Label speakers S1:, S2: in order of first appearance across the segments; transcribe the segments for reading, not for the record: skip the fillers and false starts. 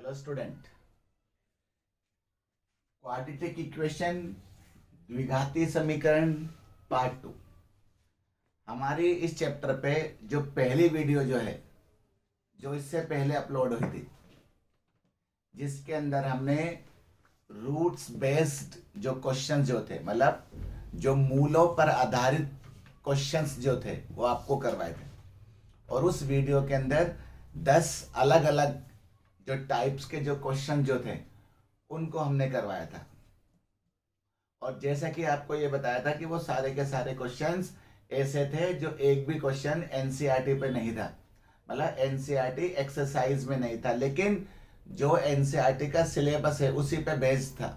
S1: Hello student. Quadratic equation द्विघातीय समीकरण part 2 हमारी इस चैप्टर पे जो पहली वीडियो जो इससे पहले अपलोड हुई थी, जिसके अंदर हमने रूट्स बेस्ड जो क्वेश्चन जो थे, मतलब जो मूलों पर आधारित क्वेश्चंस जो थे वो आपको करवाए थे। और उस वीडियो के अंदर 10 अलग अलग जो टाइप्स के जो क्वेश्चन जो थे उनको हमने करवाया था। और जैसा कि आपको ये बताया था कि वो सारे के सारे क्वेश्चंस ऐसे थे जो एक भी क्वेश्चन एनसीईआरटी पे नहीं था, मतलब एनसीईआरटी एक्सरसाइज में नहीं था, लेकिन जो एनसीईआरटी का सिलेबस है उसी पे बेस्ड था।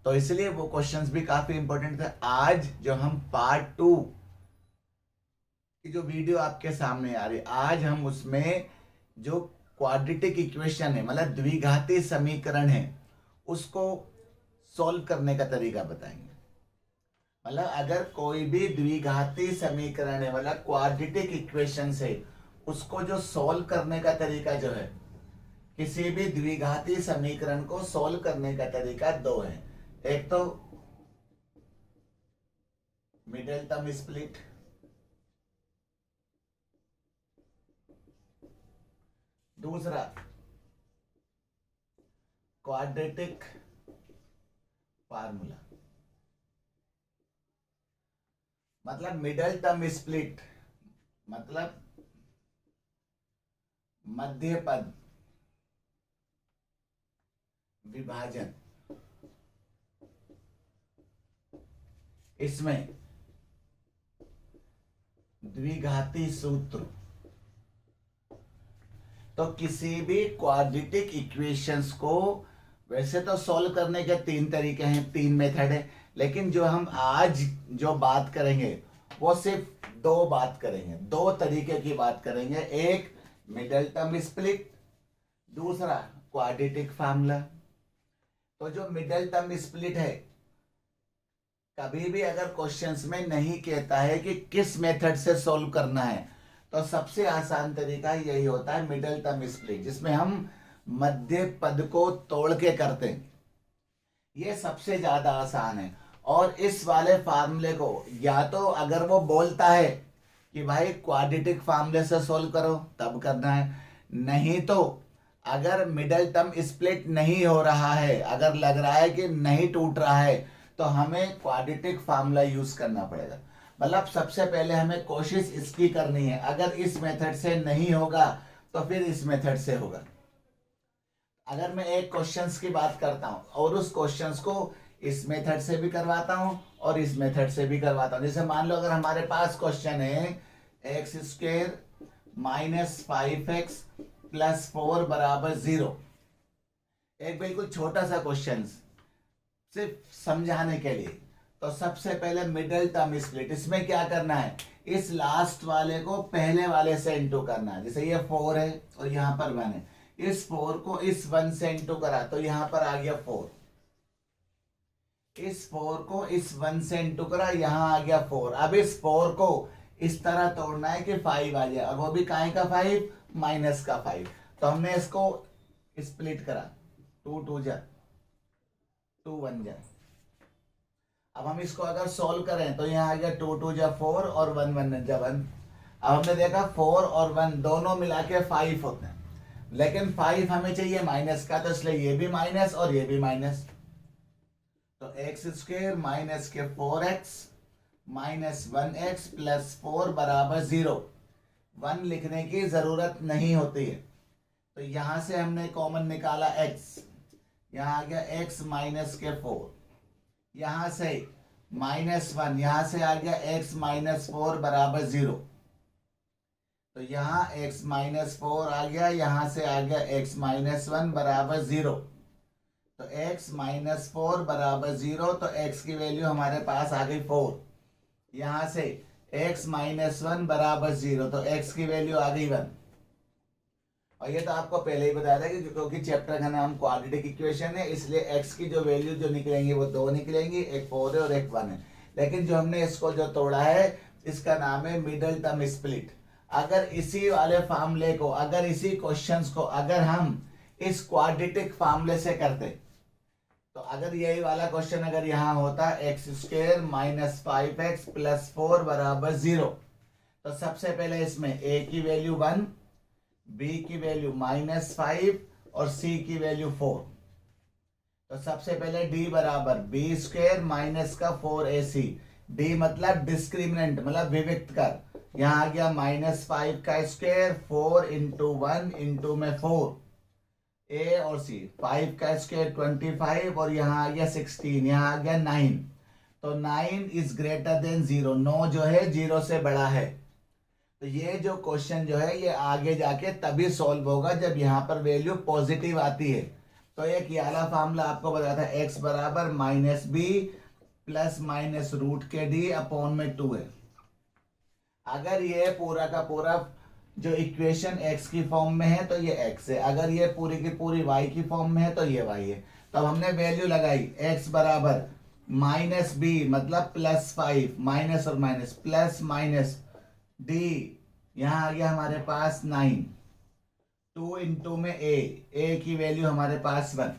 S1: तो इसलिए वो क्वेश्चंस भी काफी इंपॉर्टेंट थे। आज जो हम पार्ट 2 की जो वीडियो आपके सामने आ रही, आज हम उसमें जो क्वाड्रेटिक इक्वेशन है, मतलब द्विघाती समीकरण है, उसको सॉल्व करने का तरीका बताएंगे। मतलब अगर कोई भी द्विघाती समीकरण है, मतलब क्वाड्रेटिक इक्वेशन है, उसको जो सॉल्व करने का तरीका जो है, किसी भी द्विघाती समीकरण को सॉल्व करने का तरीका दो है। एक तो मिडिल टर्म स्प्लिट, दूसरा क्वाड्रेटिक फार्मूला। मतलब मिडल टर्म स्प्लिट मतलब मध्य पद विभाजन। इसमें द्विघाती सूत्र। तो किसी भी क्वाड्रेटिक इक्वेशंस को वैसे तो सॉल्व करने के 3 तरीके हैं, 3 मेथड है, लेकिन जो हम आज जो बात करेंगे वो सिर्फ 2 बात करेंगे, 2 तरीके की बात करेंगे। एक मिडल टर्म स्प्लिट, दूसरा क्वाड्रेटिक फार्मूला। तो जो मिडल टर्म स्प्लिट है, कभी भी अगर क्वेश्चंस में नहीं कहता है कि किस मेथड से सॉल्व करना है, तो सबसे आसान तरीका यही होता है मिडल टर्म स्प्लिट, जिसमें हम मध्य पद को तोड़ के करते हैं। ये सबसे ज्यादा आसान है। और इस वाले फार्मूले को या तो अगर वो बोलता है कि भाई क्वाड्रेटिक फार्मूले से सॉल्व करो तब करना है, नहीं तो अगर मिडल टर्म स्प्लिट नहीं हो रहा है, अगर लग रहा है कि नहीं टूट रहा है, तो हमें क्वाड्रेटिक फार्मूला यूज करना पड़ेगा। मतलब सबसे पहले हमें कोशिश इसकी करनी है, अगर इस मेथड से नहीं होगा तो फिर इस मेथड से होगा। अगर मैं एक क्वेश्चंस की बात करता हूं और उस क्वेश्चंस को इस मेथड से भी करवाता हूं और इस मेथड से भी करवाता हूं। जैसे मान लो अगर हमारे पास क्वेश्चन है x square minus 5x plus 4 बराबर 0, एक बिल्कुल छोटा सा क्वेश्चन सिर्फ समझाने के लिए। तो सबसे पहले मिडिल टर्म स्प्लिट, इसमें क्या करना है, इस लास्ट वाले को पहले वाले से इंटू करना है। जैसे ये 4 है और यहाँ पर 1 है, इस 4 को इस 1 से इंटू करा तो यहाँ पर आ गया 4। इस 4 को इस 1 से इंटू करा, यहाँ आ गया 4। अब इस 4 को इस तरह तोड़ना है कि 5 आ जाए, और वो भी काहे का 5, माइनस का 5। तो हमने इसको स्प्लिट करा, 2 2 जा 2 1 जा। अब हम इसको अगर सॉल्व करें तो यहाँ आ गया 2 2 जा 4 और 1 1 जा 1। अब हमने देखा 4 और 1 दोनों मिला के 5 होते हैं, लेकिन 5 हमें चाहिए माइनस का, तो इसलिए ये भी माइनस और ये भी माइनस। तो एक्स स्क्वेयर माइनस के 4x माइनस 1x प्लस 4 बराबर 0। 1 लिखने की जरूरत नहीं होती है। तो यहां से हमने कॉमन निकाला x, यहां आ गया x माइनस के 4, यहां से माइनस 1, यहां से आ गया x माइनस 4 बराबर 0। तो यहाँ x माइनस 4 आ गया, यहां से आ गया x माइनस 1 बराबर 0। तो x माइनस 4 बराबर 0, तो x की वैल्यू हमारे पास आ गई 4। यहां से x माइनस 1 बराबर 0, तो x की वैल्यू आ गई 1। और ये तो आपको पहले ही बताया था कि क्योंकि चैप्टर का नाम क्वाड्रेटिक इक्वेशन है, इसलिए x की जो वैल्यू जो निकलेंगी वो 2 निकलेंगी, एक 4 है और एक 1 है। लेकिन जो हमने इसको जो तोड़ा है इसका नाम है मिडल टर्म स्प्लिट। अगर इसी वाले फार्मूले को, अगर इसी क्वेश्चंस को अगर हम इस क्वाड्रेटिक फार्मूले से करते। तो अगर यही वाला क्वेश्चन अगर यहाँ होता x square minus 5x plus 4 बराबर 0, तो सबसे पहले इसमें a की वैल्यू 1, b की वैल्यू -5 और c की वैल्यू 4। तो सबसे पहले d बराबर b स्क्वायर माइनस का 4ac, d मतलब डिस्क्रिमिनेंट मतलब विविक्त कर, यहाँ आ गया -5 का स्क्वायर 4 इंटू 1 इंटू में 4, ए और सी, 5 का स्क्वायर 25 और यहाँ आ गया 16, यहाँ आ गया 9। तो 9 इज ग्रेटर देन 0, 9 जो है 0 से बड़ा है। तो ये जो क्वेश्चन जो है ये आगे जाके तभी सॉल्व होगा जब यहाँ पर वैल्यू पॉजिटिव आती है। तो एक ये वाला फार्मूला आपको बताया था, x बराबर -b प्लस माइनस रूट के डी अपॉन में 2 है। अगर ये पूरा का पूरा जो इक्वेशन x की फॉर्म में है तो ये x है, अगर ये पूरी की पूरी y की फॉर्म में है तो ये y है। तब हमने वैल्यू लगाई x बराबर -b मतलब +5, माइनस और माइनस प्लस माइनस d, यहाँ आ गया हमारे पास 9, 2 इंटू में a की वैल्यू हमारे पास 1।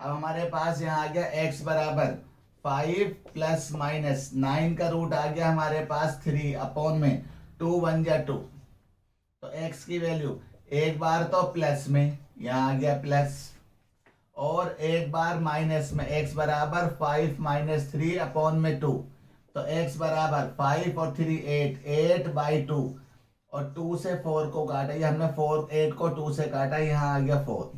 S1: अब हमारे पास यहाँ आ गया x बराबर 5 प्लस माइनस 9 का रूट आ गया हमारे पास 3 अपॉन में 2 1 जा 2। तो x की वैल्यू एक बार तो प्लस में, यहाँ आ गया प्लस, और एक बार माइनस में, x बराबर 5 माइनस 3 अपॉन में 2। तो x बराबर 5 और 3 8/2, और 2 से 4 को काटा, ये हमने 8 को 2 से काटा, यहाँ आ गया 4।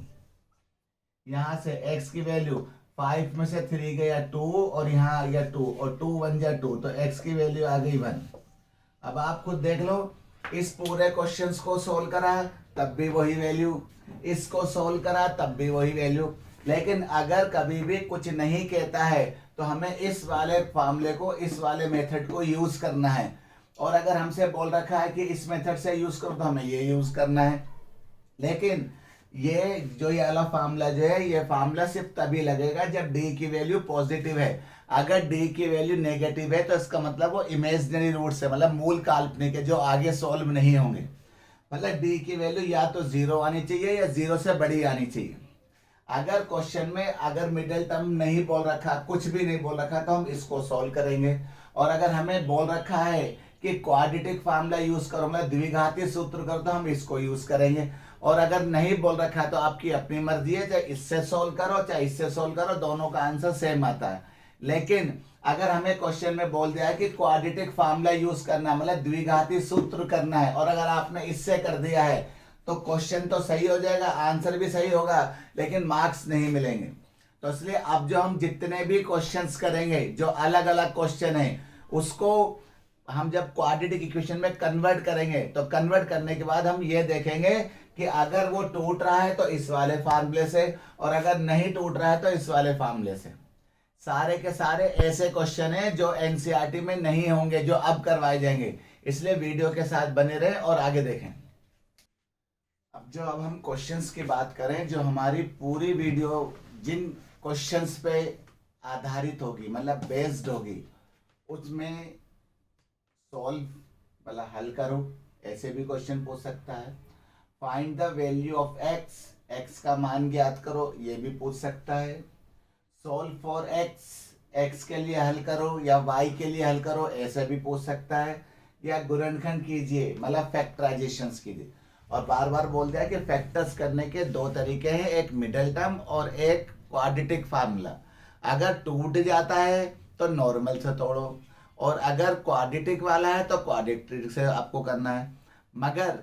S1: यहाँ से x की वैल्यू 5 में से 3 गया 2 और यहाँ आ गया 2, और 2 1 जा 2, तो x की वैल्यू आ गई 1। अब आप खुद देख लो, इस पूरे क्वेश्चंस को सोल्व करा तब भी वही वैल्यू, इसको सोल्व करा तब भी वही वैल्यू। लेकिन अगर कभी भी कुछ नहीं कहता है तो हमें इस वाले फार्मूले को, इस वाले मेथड को यूज करना है, और अगर हमसे बोल रखा है कि इस मेथड से यूज करो तो हमें ये यूज करना है। लेकिन ये जो ये वाला फार्मूला जो है, ये फार्मूला सिर्फ तभी लगेगा जब d की वैल्यू पॉजिटिव है। अगर d की वैल्यू नेगेटिव है तो इसका मतलब वो इमेजिनरी रूट्स है, मतलब मूल काल्पनिक है जो आगे सॉल्व नहीं होंगे। मतलब d की वैल्यू या तो 0 आनी चाहिए या 0 से बड़ी आनी चाहिए। अगर क्वेश्चन में अगर मिडिल टर्म नहीं बोल रखा, कुछ भी नहीं बोल रखा, तो हम इसको सॉल्व करेंगे। और अगर हमें बोल रखा है कि क्वाड्रेटिक फार्मूला यूज करो, मतलब द्विघातीय सूत्र करो, तो हम इसको यूज करेंगे। और अगर नहीं बोल रखा है तो आपकी अपनी मर्जी है, चाहे इससे सोल्व करो चाहे इससे सोल्व करो, दोनों का आंसर सेम आता है। लेकिन अगर हमें क्वेश्चन में बोल दिया है कि क्वाड्रेटिक फार्मूला यूज करना है, मतलब द्विघाती सूत्र करना है, और अगर आपने इससे कर दिया है तो क्वेश्चन तो सही हो जाएगा, आंसर भी सही होगा, लेकिन मार्क्स नहीं मिलेंगे। तो इसलिए अब जो हम जितने भी क्वेश्चंस करेंगे जो अलग अलग क्वेश्चन है, उसको हम जब क्वाड्रेटिक इक्वेशन में कन्वर्ट करेंगे तो कन्वर्ट करने के बाद हम ये देखेंगे कि अगर वो टूट रहा है तो इस वाले फार्मूले से, और अगर नहीं टूट रहा है तो इस वाले फार्मूले से। सारे के सारे ऐसे क्वेश्चन हैं जो एनसीईआरटी में नहीं होंगे, जो अब करवाए जाएंगे। इसलिए वीडियो के साथ बने रहें और आगे देखें। अब हम क्वेश्चंस की बात करें, जो हमारी पूरी वीडियो जिन क्वेश्चंस पे आधारित होगी, मतलब बेस्ड होगी, उसमें सॉल्व मतलब हल करो, ऐसे भी क्वेश्चन पूछ सकता है। Find the value of x, x का मान ज्ञात करो, ये भी पूछ सकता है। सॉल्व फॉर एक्स, एक्स के लिए हल करो या वाई के लिए हल करो, ऐसे भी पूछ सकता है। या गुणनखंड कीजिए, मतलब फैक्टराइजेशन कीजिए। और बार बार बोल दिया कि फैक्टर्स करने के दो तरीके हैं, एक मिडल टर्म और एक क्वाड्रेटिक फार्मूला। अगर टूट जाता है तो नॉर्मल से तोड़ो, और अगर क्वाड्रेटिक वाला है तो क्वाड्रेटिक से आपको करना है। मगर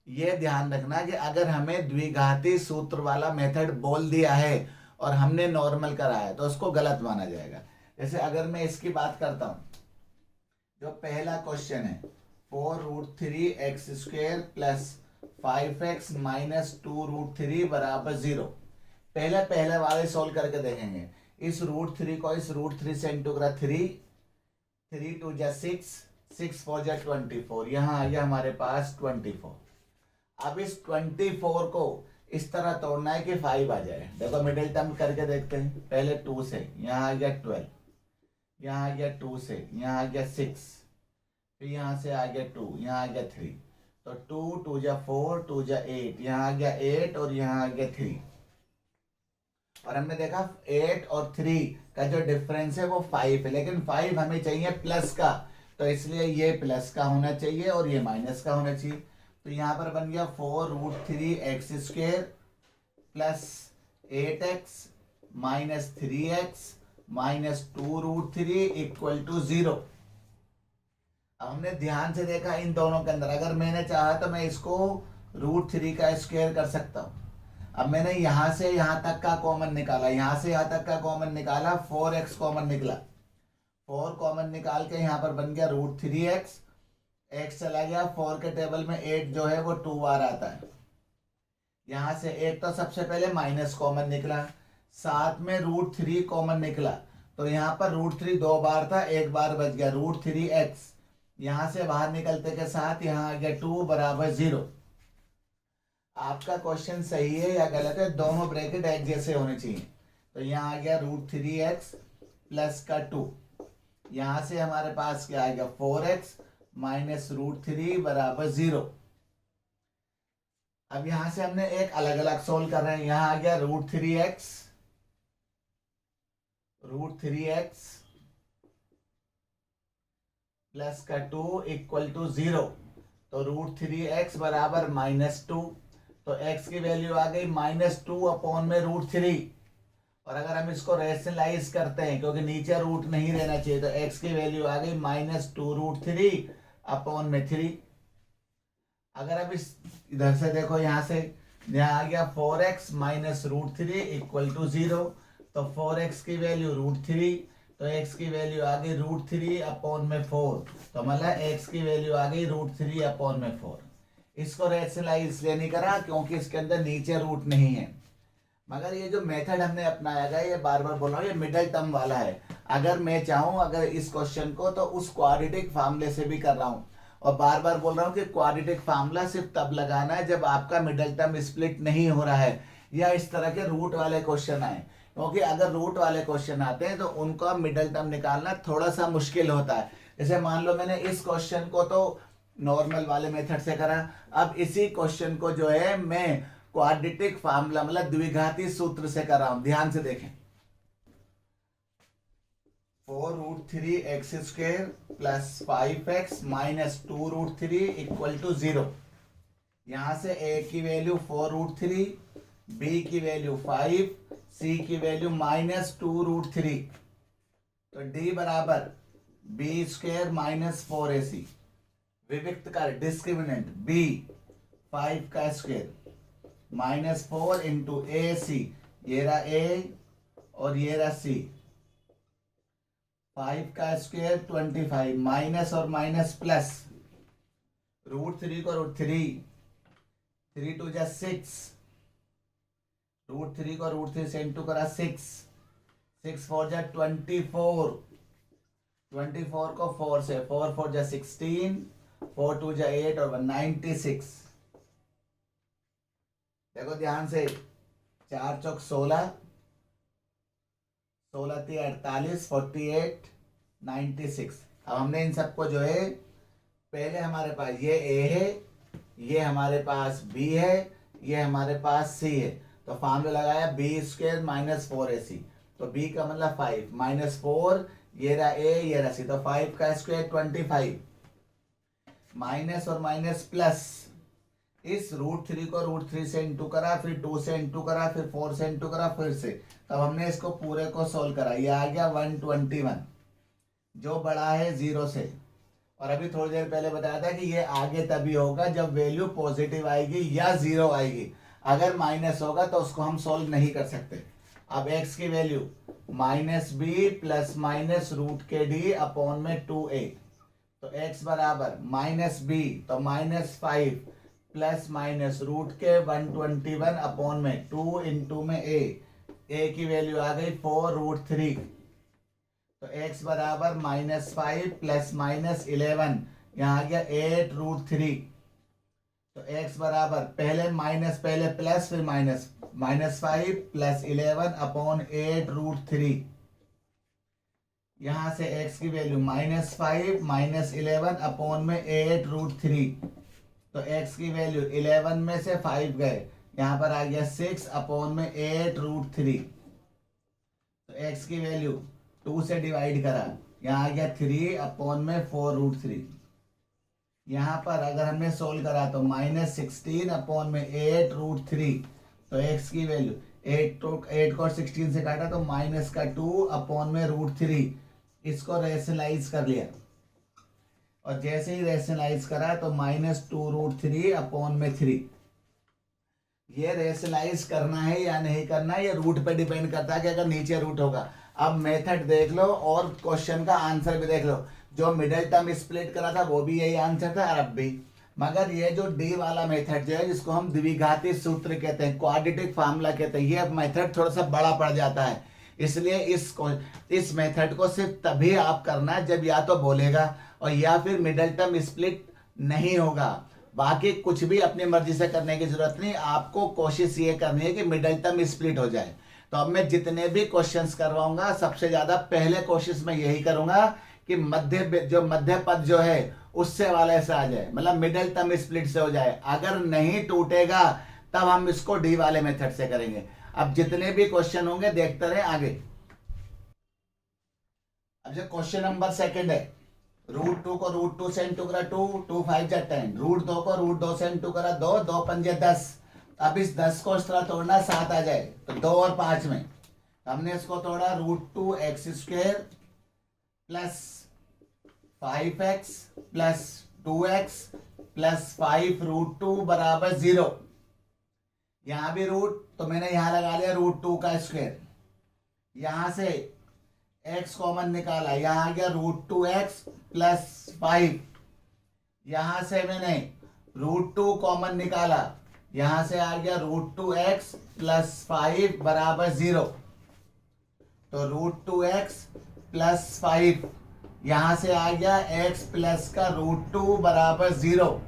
S1: ये ध्यान रखना कि अगर हमें द्विघाती सूत्र वाला मेथड बोल दिया है और हमने नॉर्मल कराया है तो उसको गलत माना जाएगा। जैसे अगर मैं इसकी बात करता हूं, जो पहला क्वेश्चन है 4√3x² प्लस 5x माइनस 2√3 बराबर 0। पहले वाले सोल्व करके देखेंगे। इस √3 को इस √3 से इंटू करा 3, 3 2 जा 6, 6 4 जा 24, यहाँ आ गया हमारे पास 24। अब इस 24 को इस तरह तोड़ना है कि 5 आ जाए। देखो मिडिल टर्म करके देखते हैं। पहले 2 से, यहाँ आ गया 12, यहाँ आ गया 2 से, यहाँ आ गया 6, फिर यहाँ से आ गया 2, यहाँ आ गया 3। तो 2 2 जा 4 2 जा 8, यहाँ आ गया 8 और यहाँ आ गया 3। और हमने देखा 8 और 3 का जो डिफरेंस है वो 5 है, लेकिन 5 हमें चाहिए प्लस का, तो इसलिए ये प्लस का होना चाहिए और ये माइनस का होना चाहिए। तो यहाँ पर बन गया 4√3x² plus 8x minus 3x minus 2√3 equal to 0। अब हमने ध्यान से देखा इन दोनों के अंदर, अगर मैंने चाहा तो मैं इसको √3 का स्क्वायर कर सकता हूँ। अब मैंने यहां से यहां तक का कॉमन निकाला, यहां से यहां तक का कॉमन निकाला, 4x कॉमन निकला, 4 कॉमन निकाल के यहाँ पर बन गया √3x, x चला गया, 4 के टेबल में 8 जो है वो 2 बार आता है, यहां से एक तो सबसे पहले माइनस कॉमन निकला, साथ में √3 कॉमन निकला, तो यहाँ पर √3 2 बार था, एक बार बच गया √3x, यहां से बाहर निकलते के साथ यहाँ आ गया 2 बराबर 0। आपका क्वेश्चन सही है या गलत है, दोनों ब्रैकेट एक जैसे होने चाहिए। तो यहाँ आ गया √3x प्लस का 2, यहां से हमारे पास क्या आएगा 4x माइनस √3 बराबर 0। अब यहां से हमने एक अलग अलग सोल्व कर रहे हैं, यहां आ गया √3x प्लस का 2 इक्वल टू 0, तो √3x बराबर -2, तो x की वैल्यू आ गई -2 अपॉन में √3। और अगर हम इसको रेशनलाइज करते हैं, क्योंकि नीचे रूट नहीं रहना चाहिए, तो x की वैल्यू आ गई -2√3 अपॉन में 3। अगर अब इस इधर से देखो, यहाँ से यहाँ आ गया 4x माइनस √3 इक्वल टू 0, तो 4x की वैल्यू √3, तो x की वैल्यू आ गई √3 अपॉन में 4, तो मतलब x की वैल्यू आ गई √3 अपॉन में 4। इसको रेशनलाइज इसलिए नहीं करा क्योंकि इसके अंदर नीचे रूट नहीं है, मगर ये जो मेथड हमने अपनाया है, ये बार बार बोल रहा हूँ, ये मिडल टर्म वाला है। अगर मैं चाहूँ अगर इस क्वेश्चन को, तो उस क्वाड्रेटिक फार्मूले से भी कर रहा हूँ, और बार बार बोल रहा हूँ कि क्वाड्रेटिक फार्मूला सिर्फ तब लगाना है जब आपका मिडल टर्म स्प्लिट नहीं हो रहा है या इस तरह के रूट वाले क्वेश्चन आए, क्योंकि अगर रूट वाले क्वेश्चन आते हैं तो उनका मिडल टर्म निकालना थोड़ा सा मुश्किल होता है। जैसे मान लो मैंने इस क्वेश्चन को तो नॉर्मल वाले मेथड से करा, अब इसी क्वेश्चन को जो है मैं क्वाड्रेटिक फार्मूला मतलब द्विघाती सूत्र से कर रहा हूं। ध्यान से देखें, 4√3x² plus 5x minus 2√3 equal to 0। यहां से a की वैल्यू 4√3, b की वैल्यू 5, c की वैल्यू -2√3, तो d बराबर b² माइनस 4ac, विविक्त का डिस्क्रिमिनेंट b 5 का स्क्वायर माइनस 4 इंटू ए सी, ये रहा a और ये रहा c, 5 का स्क्वायर 25 माइनस और माइनस प्लस, √3 को √3, 3 2 जा 6, √3 को √3 से इंटू करा 6, 6 4 जा 24, 24 को 4 से, 4 4 जा 16, 4 2 जा 8 और 96। देखो ध्यान से, 4 चौक 16, 16 3 48, 48, 96। अब हमने इन सबको जो है, पहले हमारे पास ये a है, ये हमारे पास b है, ये हमारे पास c है, तो फार्मूला लगाया b² माइनस 4ac, तो b का मतलब 5 माइनस 4, ये रहा a ये रहा c, तो 5 का स्क्वायर 25 माइनस और माइनस प्लस, इस √3 को √3 से इंटू करा, फिर 2 से इंटू करा, फिर 4 से इंटू करा, फिर से, तब हमने इसको पूरे को सोल्व करा, ये आ गया 121, जो बड़ा है 0 से। और अभी थोड़ी देर पहले बताया था कि ये आगे तभी होगा जब वैल्यू पॉजिटिव आएगी या 0 आएगी, अगर माइनस होगा तो उसको हम सोल्व नहीं कर सकते। अब x की value -b plus minus √kd upon में 2a, तो x बराबर -b तो -5 प्लस माइनस √121 अपॉन में 2 इंटू में a की वैल्यू आ गई 4√3, तो x बराबर -5 प्लस माइनस 11, यहाँ आ गया 8√3, तो x बराबर पहले माइनस पहले प्लस फिर माइनस, -5 प्लस 11 अपॉन 8√3, यहाँ से x की वैल्यू -5 माइनस 11 अपॉन में 8√3, तो x की वैल्यू 11 में से 5 गए, यहाँ पर आ गया 6 अपॉन में 8√3। तो x की वैल्यू 2 से डिवाइड करा, यहाँ आ गया 3 अपॉन में 4√3। यहाँ पर अगर हमने सोल्व करा तो -16 अपॉन में 8√3। तो x की वैल्यू 8 को 16 से काटा तो -2 अपॉन में √3। इसको रेशनलाइज कर लिया और जैसे ही रेशनलाइज करा तो -2√3 अपॉन में 3। ये रेशनलाइज करना है या नहीं करना है, ये रूट पे डिपेंड करता है कि अगर नीचे रूट होगा। अब मेथड देख लो और क्वेश्चन का आंसर भी देख लो। जो मिडिल टर्म स्प्लिट करा था वो भी यही आंसर था और अब भी। मगर ये जो डी वाला मेथड जो है, जिसको हम द्विघाती सूत्र कहते हैं, क्वाड्रेटिक फार्मूला कहते हैं, ये मेथड थोड़ा सा बड़ा पड़ जाता है। इसलिए इस मेथड को सिर्फ तभी आप करना जब या तो बोलेगा और या फिर मिडिल टर्म स्प्लिट नहीं होगा। बाकी कुछ भी अपनी मर्जी से करने की जरूरत नहीं, आपको कोशिश ये करनी है कि मिडिल टर्म स्प्लिट हो जाए। तो अब मैं जितने भी क्वेश्चंस करवाऊंगा सबसे ज्यादा पहले कोशिश मैं यही करूंगा कि मध्य पद जो है उससे वाले से आ जाए, मतलब मिडिल टर्म स्प्लिट से हो जाए। अगर नहीं टूटेगा तब हम इसको डी वाले मेथड से करेंगे। अब जितने भी क्वेश्चन होंगे देखते रहे आगे। अब जो क्वेश्चन नंबर सेकंड है, √2 को √2 से इंटू करा 2, 2 5 जा 10, √2 को √2 से इंटू करा 2, 2 5 10। अब इस 10 को इस तरह तोड़ना 7 आ जाए तो 2 और 5 में हमने इसको तोड़ा √2x² plus 5x plus 2x plus 5√2 बराबर 0। यहां भी रूट तो मैंने यहां लगा लिया √2 का स्क्वायर। यहां से x कॉमन निकाला, यहां आ गया √2x प्लस 5। यहां से मैंने √2 कॉमन निकाला, यहां से आ गया √2x प्लस 5 बराबर 0। तो √2x प्लस 5 यहां से आ गया x प्लस का √2 बराबर 0।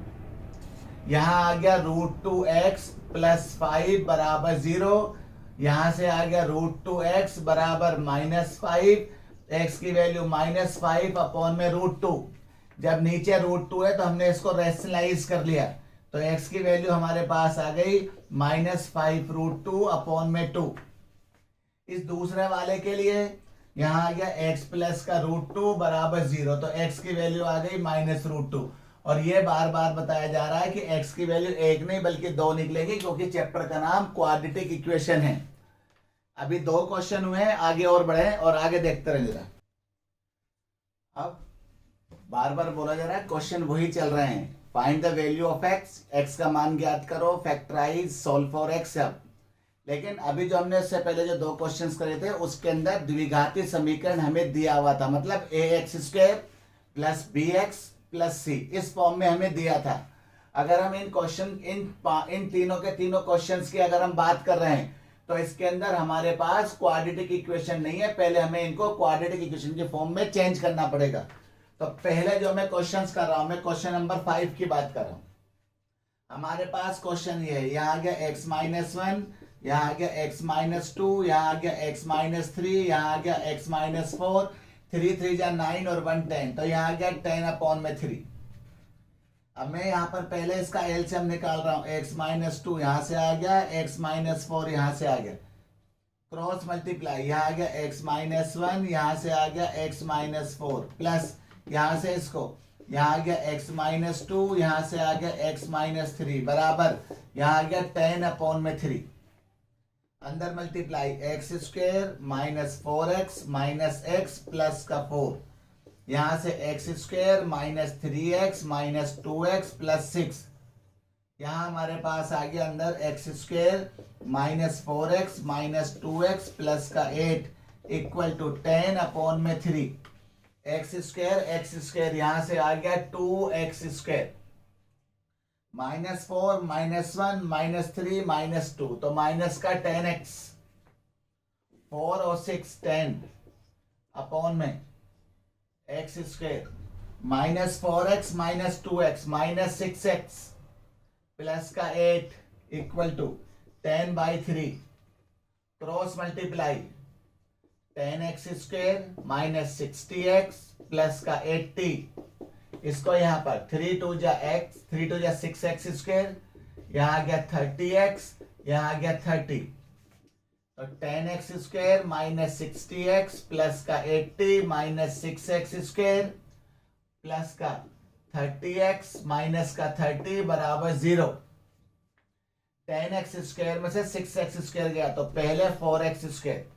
S1: यहां आ गया √2x प्लस 5 बराबर 0। यहां से आ गया √2x बराबर -5। x की वैल्यू -5 अपॉन में √2। जब नीचे √2 है तो हमने इसको रेशनलाइज कर लिया, तो x की वैल्यू हमारे पास आ गई -5√2 अपॉन में 2। इस दूसरे वाले के लिए यहां आ गया x प्लस का √2 बराबर 0, तो x की वैल्यू आ गई -√2। और ये बार बार बताया जा रहा है कि x की वैल्यू 1 नहीं बल्कि 2 निकलेगी, क्योंकि चैप्टर का नाम क्वाड्रेटिक इक्वेशन है। अभी 2 क्वेश्चन हुए हैं, आगे और बढ़े और आगे देखते रहे जरा। अब बार बार बोला जा रहा है, क्वेश्चन वही चल रहे हैं। Find the value of x का मान ज्ञात करो, फैक्टराइज, सॉल्व फॉर x। अब लेकिन अभी जो हमने इससे पहले जो 2 क्वेश्चंस करे थे उसके अंदर द्विघाती समीकरण हमें दिया हुआ था, मतलब ax² plus bx plus c, इस फॉर्म में हमें दिया था। अगर हम इन क्वेश्चन इन तीनों के तीनों क्वेश्चंस की अगर हम बात कर रहे हैं तो इसके अंदर हमारे पास क्वाड्रेटिक इक्वेशन नहीं है, पहले हमें इनको क्वाड्रेटिक इक्वेशन के फॉर्म में चेंज करना पड़ेगा। तो पहले जो मैं क्वेश्चंस कर रहा हूं, मैं क्वेश्चन नंबर 5 की बात कर रहा हूं। हमारे पास क्वेश्चन ये है, यहाँ आ गया x-1, यहाँ आ गया x-2, यहाँ आ गया x-3, यहाँ आ गया x-4, 3 3 जा 9 और 1 10, तो यहाँ आ गया 10 अपॉन में 3। अब मैं यहाँ पर पहले इसका एलसीएम निकाल रहा हूँ, x-2 यहाँ से आ गया, x-4 यहाँ से आ गया, क्रॉस मल्टीप्लाई, यहाँ आ गया x-1, यहाँ से आ गया x-4 प्लस यहाँ से इसको, यहाँ आ गया x-2, यहाँ से आ गया x-3 बराबर, यहाँ आ गया 10 अपॉन में 3। अंदर multiply, x² minus 4x minus x plus का 4, यहाँ से x² minus 3x minus 2x plus 6। यहाँ हमारे पास आ गया अंदर x² minus 4x minus 2x plus का 8 इक्वल टू 10 अपॉन में 3। x² यहाँ से आ गया 2x², -4 -1 -3 -2, तो माइनस का 10x, 4 और 6 10 अपॉन में x² -4x -2x -6x plus का 8 equal to 10/3, cross multiply, 10x² -60x plus का 80 इसको यहाँ पर 3 2 जा एक्स, 3 2 जा 6x स्क्वायर, यहाँ आ गया 30x, यहाँ आ गया 30, तो 10x square minus 60x plus का 80 माइनस 6x स्क्वायर प्लस का 30x माइनस का 30 बराबर 0। 10x स्क्वायर में से 6x स्क्वायर गया तो पहले 4x square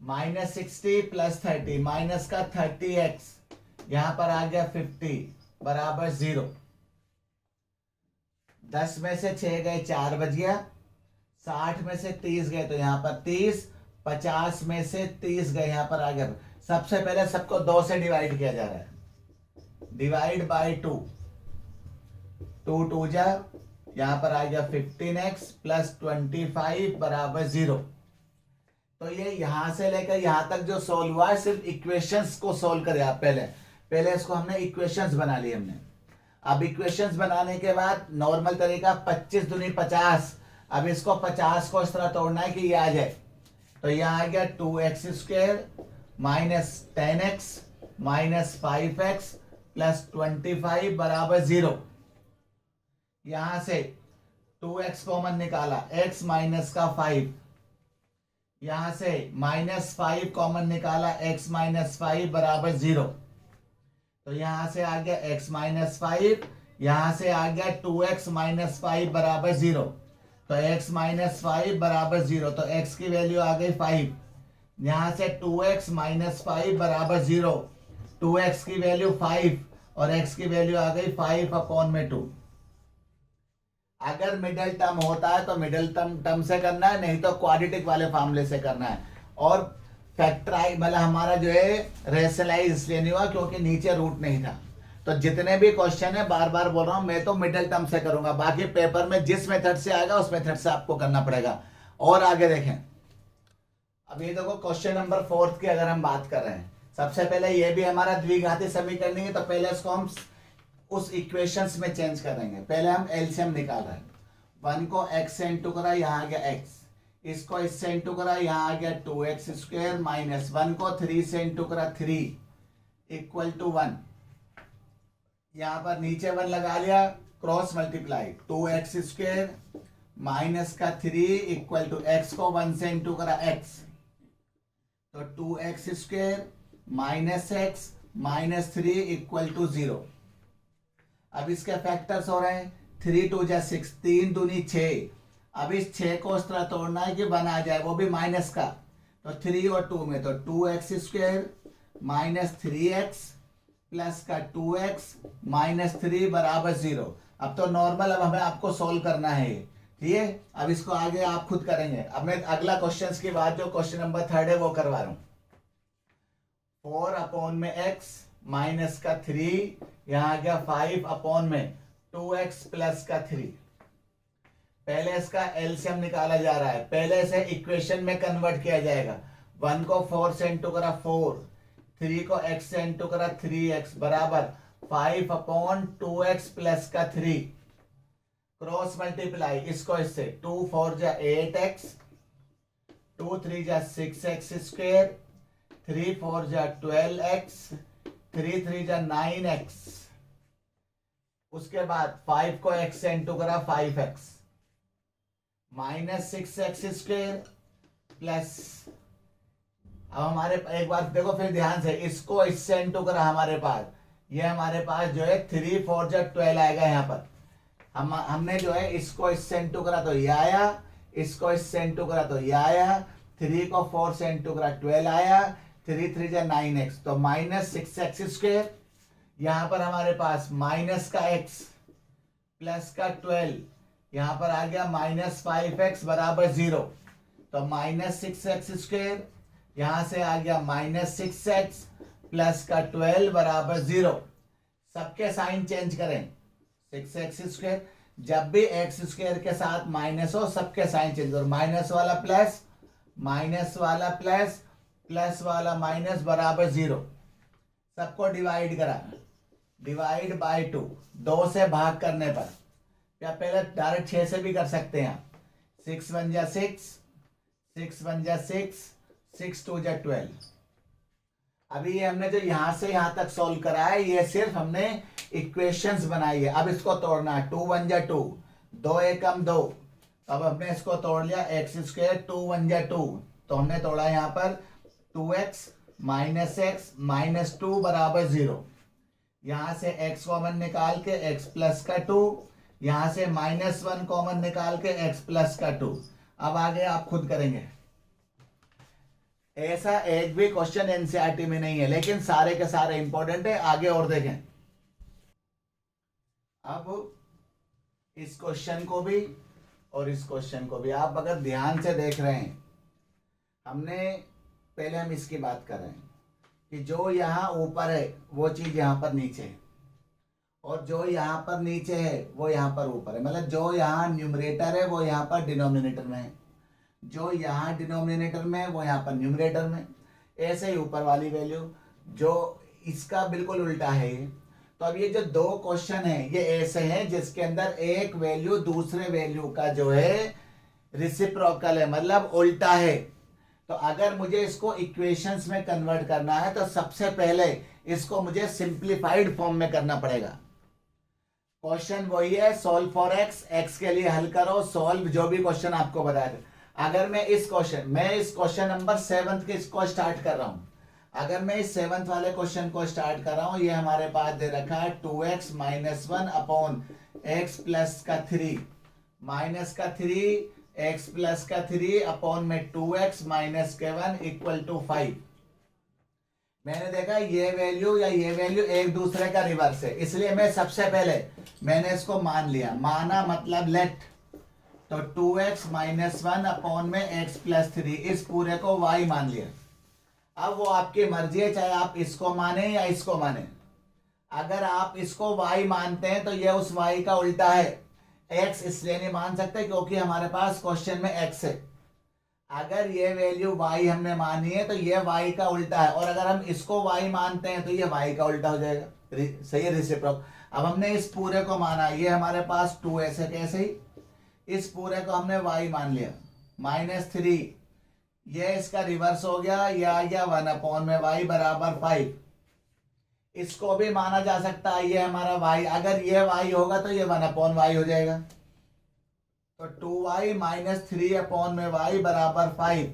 S1: minus 60 plus 30 minus का 30x, यहां पर आ गया 50 बराबर 0। 10 में से 6 गए 4 बच गया, 60 में से 30 गए तो यहाँ पर 30, 50 में से 30 गए यहाँ पर आ गया। सबसे पहले सबको 2 से डिवाइड किया जा रहा है, डिवाइड बाय 2, 2 2 जा, यहाँ पर आ गया 15x प्लस 25 बराबर 0। तो ये यहां से लेकर यहां तक जो सोल्व हुआ है सिर्फ इक्वेशंस को सोल्व करे आप। पहले इसको हमने इक्वेशंस बना ली हमने। अब इक्वेशंस बनाने के बाद नॉर्मल तरीका 25 दूनी 50, अब इसको 50 को इस तरह तोड़ना है कि ये आ जाए। तो यहाँ आ गया 2x square minus 10x minus 5x plus 25 बराबर 0। यहां से 2x कॉमन निकाला, x माइनस का 5, यहां से माइनस 5 कॉमन निकाला, x माइनस 5 बराबर 0। तो यहां से आ गया x माइनस 5, यहां से आ गया 2x माइनस 5 बराबर 0। तो x माइनस 5 बराबर 0, तो x की वैल्यू आ गई 5। यहां से 2x माइनस 5 बराबर 0, 2x की वैल्यू 5 और x की वैल्यू आ गई 5/2। अगर मिडिल टर्म होता है तो मिडिल टर्म से करना है, नहीं तो क्वाड्रेटिक वाले फॉर्मूले से करना है। और फैक्टराइज मतलब हमारा जो है रेशनलाइज इसलिए नहीं हुआ क्योंकि नीचे रूट नहीं था। तो जितने भी क्वेश्चन है बार बार बोल रहा हूं मैं तो मिडिल टर्म से करूंगा, बाकी पेपर में जिस मेथड से आएगा उस मेथड से आपको करना पड़ेगा। और आगे देखें, अब ये देखो क्वेश्चन नंबर 4 की अगर हम बात कर रहे हैं, सबसे पहले ये भी हमारा द्विघाती समीकरण है, तो पहले इसको हम उस इक्वेशंस में चेंज करेंगे। पहले हम एलसीएम निकाल रहे हैं, 1 को x से इंटू करा, यहाँ आ गया x, इसको इससे इंटू करा, यहाँ आ गया 2x स्क्वायर माइनस 1 को 3 से इंटू करा 3 इक्वल टू 1। यहाँ पर नीचे 1 लगा लिया, cross multiply 2x square minus का 3 इक्वल टू x को 1 से इंटू करा x, तो 2x square minus x minus 3 equal to 0। अब इसके फैक्टर्स हो रहे हैं, 3 2 जा 6, 3 दूनी 6। अब इस 6 को इस तरह तोड़ना है कि 1 आ जाए, वो भी माइनस का, तो 3 और 2 में, तो 2x square minus 3x plus का 2x माइनस 3 बराबर 0। अब तो नॉर्मल, अब हमें आपको सोल्व करना है, ठीक है। अब इसको आगे आप खुद करेंगे। अब मैं अगला क्वेश्चन के बाद जो क्वेश्चन नंबर 3 है वो करवा रहा हूं। 4 में x माइनस का 3, यहाँ आ गया 5 में 2x प्लस का 3। पहले इसका एलसीएम निकाला जा रहा है, पहले से इक्वेशन में कन्वर्ट किया जाएगा। 1 को 4 से इंटू करा 4, 3 को x से इंटू करा 3x बराबर 5/2x प्लस का 3। क्रॉस मल्टीप्लाई इसको इससे, 2 4 जा 8x, 2 3 जा 6x स्क्वायर, 3 4 जा 12x, 3 3 जा 9x। उसके बाद 5 को x से इंटू करा 5x minus 6x square plus, अब हमारे एक बार देखो फिर ध्यान से, इसको इससे इंटू करा हमारे पास, ये हमारे पास जो है 3 4 जा 12 आएगा। यहाँ पर हमने जो है इसको इससे इंटू करा तो ये आया, इसको इससे इंटू करा तो ये आया, 3 को 4 से इंटू करा 12 आया, 3 3 जा 9x, तो माइनस 6x स्क्वायर। यहाँ पर हमारे पास माइनस का x प्लस का 12, यहाँ पर आ गया माइनस 5x बराबर 0, तो माइनस 6x स्क्वायर, यहाँ से आ गया माइनस 6x प्लस का 12 बराबर 0। सबके साइन चेंज करें, 6x स्क्वायर, जब भी x स्क्वायर के साथ माइनस हो सबके साइन चेंज करो, माइनस वाला प्लस, माइनस वाला प्लस, प्लस वाला माइनस बराबर 0। सबको डिवाइड करा, डिवाइड बाय 2, 2 से भाग करने पर, या पहले डायरेक्ट 6 से भी कर सकते हैं। 6 1 जा 6, 6 1 जा 6, 6 2 जा 12। अभी ये हमने जो यहां से यहां तक सॉल्व करा है, ये सिर्फ हमने इक्वेशंस बनाई है। अब इसको तोड़ना है। 2 1 जा 2, 2 एकम 2। अब हमने इसको तोड़ लिया। एक्स स्क्वायर 2 1 जा 2, तो हमने तोड़ा यहाँ पर 2x माइनस 2 बराबर 0। यहां से x कॉमन निकाल के x प्लस का 2, यहां से -1 कॉमन निकाल के x प्लस का 2। अब आगे आप खुद करेंगे। ऐसा एक भी क्वेश्चन एनसीईआरटी में नहीं है, लेकिन सारे के सारे इंपॉर्टेंट है। आगे और देखें। अब इस क्वेश्चन को भी और इस क्वेश्चन को भी आप अगर ध्यान से देख रहे हैं, हमने पहले हम इसकी बात कर रहे हैं कि जो यहाँ ऊपर है वो चीज यहाँ पर नीचे है, और जो यहाँ पर नीचे है वो यहाँ पर ऊपर है। मतलब जो यहाँ न्यूमरेटर है वो यहाँ पर डिनोमिनेटर में है, जो यहाँ डिनोमिनेटर में है वो यहाँ पर न्यूमरेटर में। ऐसे ही ऊपर वाली वैल्यू जो इसका बिल्कुल उल्टा है ये। तो अब ये जो दो क्वेश्चन है ये ऐसे हैं जिसके अंदर एक वैल्यू दूसरे वैल्यू का जो है रिसिप्रोकल है, मतलब उल्टा है। तो अगर मुझे इसको इक्वेशंस में कन्वर्ट करना है तो सबसे पहले इसको मुझे सिंप्लीफाइड फॉर्म में करना पड़ेगा। क्वेश्चन वही है, सॉल्व फॉर एक्स, एक्स के लिए हल करो, सॉल्व जो भी क्वेश्चन आपको बताया था। अगर मैं इस क्वेश्चन नंबर 7 के इसको स्टार्ट कर रहा हूं, अगर मैं इस 7th वाले क्वेश्चन को स्टार्ट कर रहा हूं, ये हमारे पास दे रखा है 2x minus 1 upon x plus का 3 माइनस का 3 x प्लस का 3 अपॉन में 2x माइनस के 1 इक्वल टू 5। मैंने देखा ये वैल्यू या ये वैल्यू एक दूसरे का रिवर्स है, इसलिए मैं सबसे पहले मैंने इसको मान लिया। माना मतलब लेट, तो 2x माइनस 1 अपॉन में x प्लस 3, इस पूरे को y मान लिया। अब वो आपकी मर्जी है, चाहे आप इसको माने या इसको माने। अगर आप इसको y मानते हैं तो ये उस y का उल्टा है। x इसलिए नहीं मान सकते क्योंकि हमारे पास क्वेश्चन में x है। अगर ये वैल्यू y हमने मानी है तो ये y का उल्टा है, और अगर हम इसको y मानते हैं तो ये y का उल्टा हो जाएगा। सही है, रेसिप्रोकल। अब हमने इस पूरे को माना, ये हमारे पास 2 ऐसे कैसे ही, इस पूरे को हमने y मान लिया। -3 ये इसका रिवर्स हो गया, ये आ गया 1 अपॉन में y बराबर 5। इसको भी माना जा सकता है, ये हमारा y, अगर ये y होगा तो ये 1 अपॉन y हो जाएगा। तो 2y माइनस 3 अपॉन में y बराबर 5।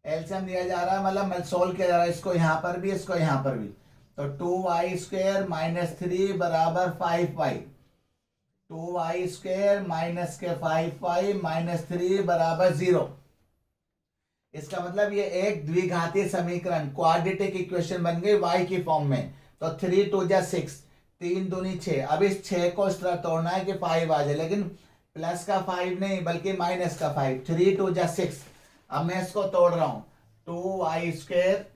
S1: एलसीएम दिया जा रहा है, मतलब मैं सोल्व किया जा रहा है, इसको यहाँ पर भी इसको यहाँ पर भी। तो 2y स्क्वायर माइनस 3 बराबर 5y, 2y स्क्वायर माइनस के 5y माइनस 3 बराबर 0। इसका मतलब ये एक द्विघातीय समीकरण, क्वाड्रेटिक इक्वेशन बन गई y की फॉर्म में। तो 3 2 जा 6, 3 दूनी 6। अब इस 6 को इस तरह तोड़ना है कि 5 आ जाए, लेकिन प्लस का 5 नहीं बल्कि माइनस का 5। 3 2 जा 6। अब मैं इसको तोड़ रहा हूं, 2y square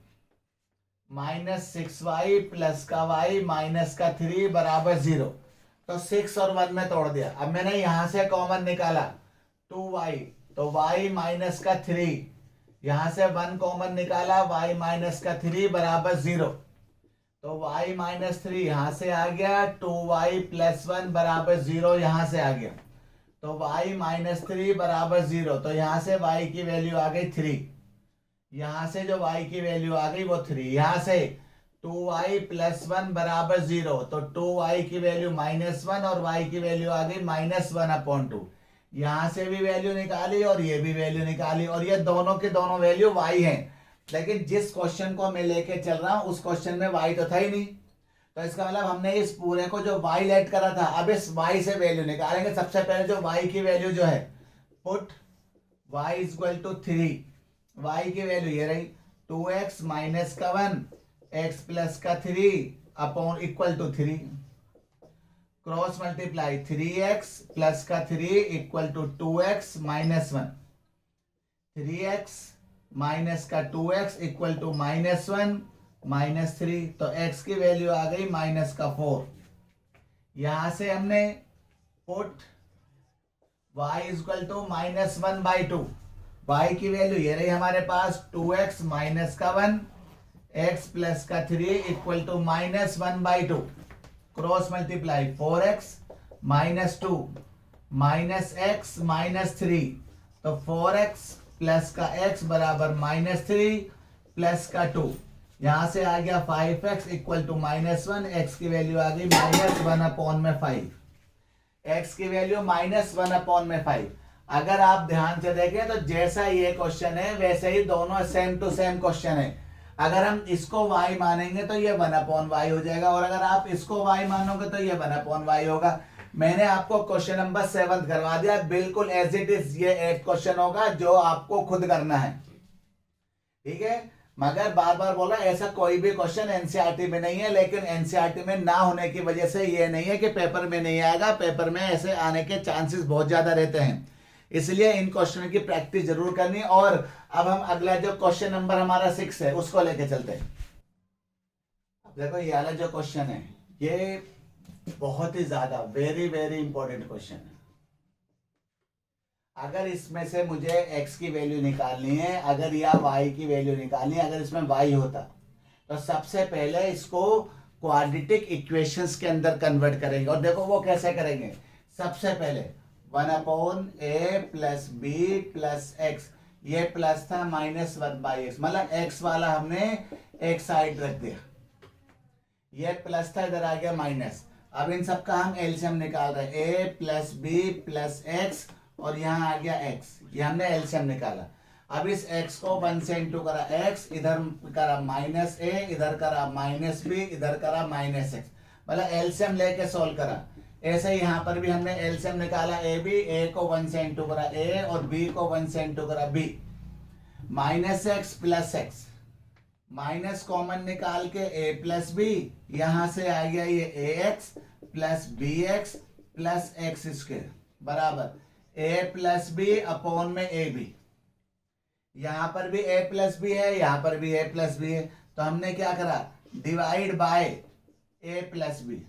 S1: minus 6y plus का y माइनस का 3 बराबर 0। तो 6 और 1 में तोड़ दिया। अब मैंने यहां से कॉमन निकाला 2y, तो y माइनस का 3, यहां से 1 कॉमन निकाला, y माइनस का 3 बराबर 0। तो y माइनस 3 यहां से आ गया, 2y प्लस 1 बराबर 0 यहां से आ गया। तो y माइनस 3 बराबर 0, तो यहां से y की वैल्यू आ गई 3। यहां से जो y की वैल्यू आ गई वो 3। यहां से 2y प्लस 1 बराबर 0, तो 2y की वैल्यू -1 और y की वैल्यू आ गई -1 अपॉन 2। यहां से भी वैल्यू निकाली और ये भी वैल्यू निकाली, और ये दोनों के दोनों वैल्यू y हैं। लेकिन जिस क्वेश्चन को मैं लेके चल रहा हूं उस क्वेश्चन में y तो था ही नहीं। तो इसका मतलब हमने इस पूरे को जो y लेट करा था, अब इस y से वैल्यू निकालेंगे। सबसे पहले जो y की वैल्यू जो है, put y equal to 3, y की वैल्यू ये रही 2x माइनस का 1 x प्लस का 3 upon equal to 3, cross multiply 3x plus का 3 equal to 2x minus 1, 3x minus का 2x इक्वल टू -1 -3। तो x की वैल्यू आ गई माइनस का 4। यहां से हमने put y equal to -1/2, y की वैल्यू ये रही हमारे पास 2x माइनस का 1 x प्लस का 3 equal to -1/2, cross multiply 4x minus 2 minus x minus 3, तो 4x प्लस का x बराबर -3 प्लस का 2। यहां से आ गया 5x इक्वल टू -1, x की वैल्यू आ गई -1/5, x की वैल्यू -1/5। अगर आप ध्यान से देखें तो जैसा ये क्वेश्चन है वैसे ही दोनों सेम टू सेम क्वेश्चन है। अगर हम इसको y मानेंगे तो ये 1/y हो जाएगा, और अगर आप इसको y मानोगे तो ये 1/y होगा। मैंने आपको क्वेश्चन नंबर 7 करवा दिया, बिल्कुल एज इट इज ये 8 क्वेश्चन होगा जो आपको खुद करना है, ठीक है। मगर बार बार बोला ऐसा कोई भी क्वेश्चन एनसीईआरटी में नहीं है, लेकिन एनसीईआरटी में ना होने की वजह से ये नहीं है कि पेपर में नहीं आएगा, पेपर में ऐसे आने के चांसेस बहुत ज्यादा रहते हैं, इसलिए इन क्वेश्चनों की प्रैक्टिस जरूर करनी। और अब हम अगला जो क्वेश्चन नंबर हमारा 6 है उसको लेके चलते हैं। अब देखो ये वाला जो क्वेश्चन है ये बहुत ही ज्यादा वेरी वेरी इंपॉर्टेंट क्वेश्चन है। अगर इसमें से मुझे x की वैल्यू निकालनी है, अगर या y की वैल्यू निकालनी है, अगर इसमें y होता तो सबसे पहले इसको क्वाड्रेटिक इक्वेशंस के अंदर कन्वर्ट करेंगे। और देखो वो कैसे करेंगे, सबसे पहले 1/a plus b plus x, ये प्लस था -1/x, मतलब x वाला हमने एक साइड रख दिया, ये प्लस था इधर आ गया माइनस। अब इन सबका हम एलसीएम निकाल रहे हैं, a plus b plus x और यहाँ आ गया x, ये हमने एलसीएम निकाला। अब इस x को 1 से इंटू करा x, इधर करा -a, इधर करा -b, इधर करा -x, मतलब एलसीएम लेके सोल्व करा। ऐसे ही यहाँ पर भी हमने एलसीएम निकाला, a को 1 से इंटू करा a और b को 1 से इंटू करा b, -x plus x, minus common निकाल के a प्लस बी, यहां से आ गया ये ax plus bx plus x square बराबर a प्लस बी अपॉन में ab। यहां पर भी a प्लस बी है, यहां पर भी a प्लस बी है, तो हमने क्या करा, divide by a plus b.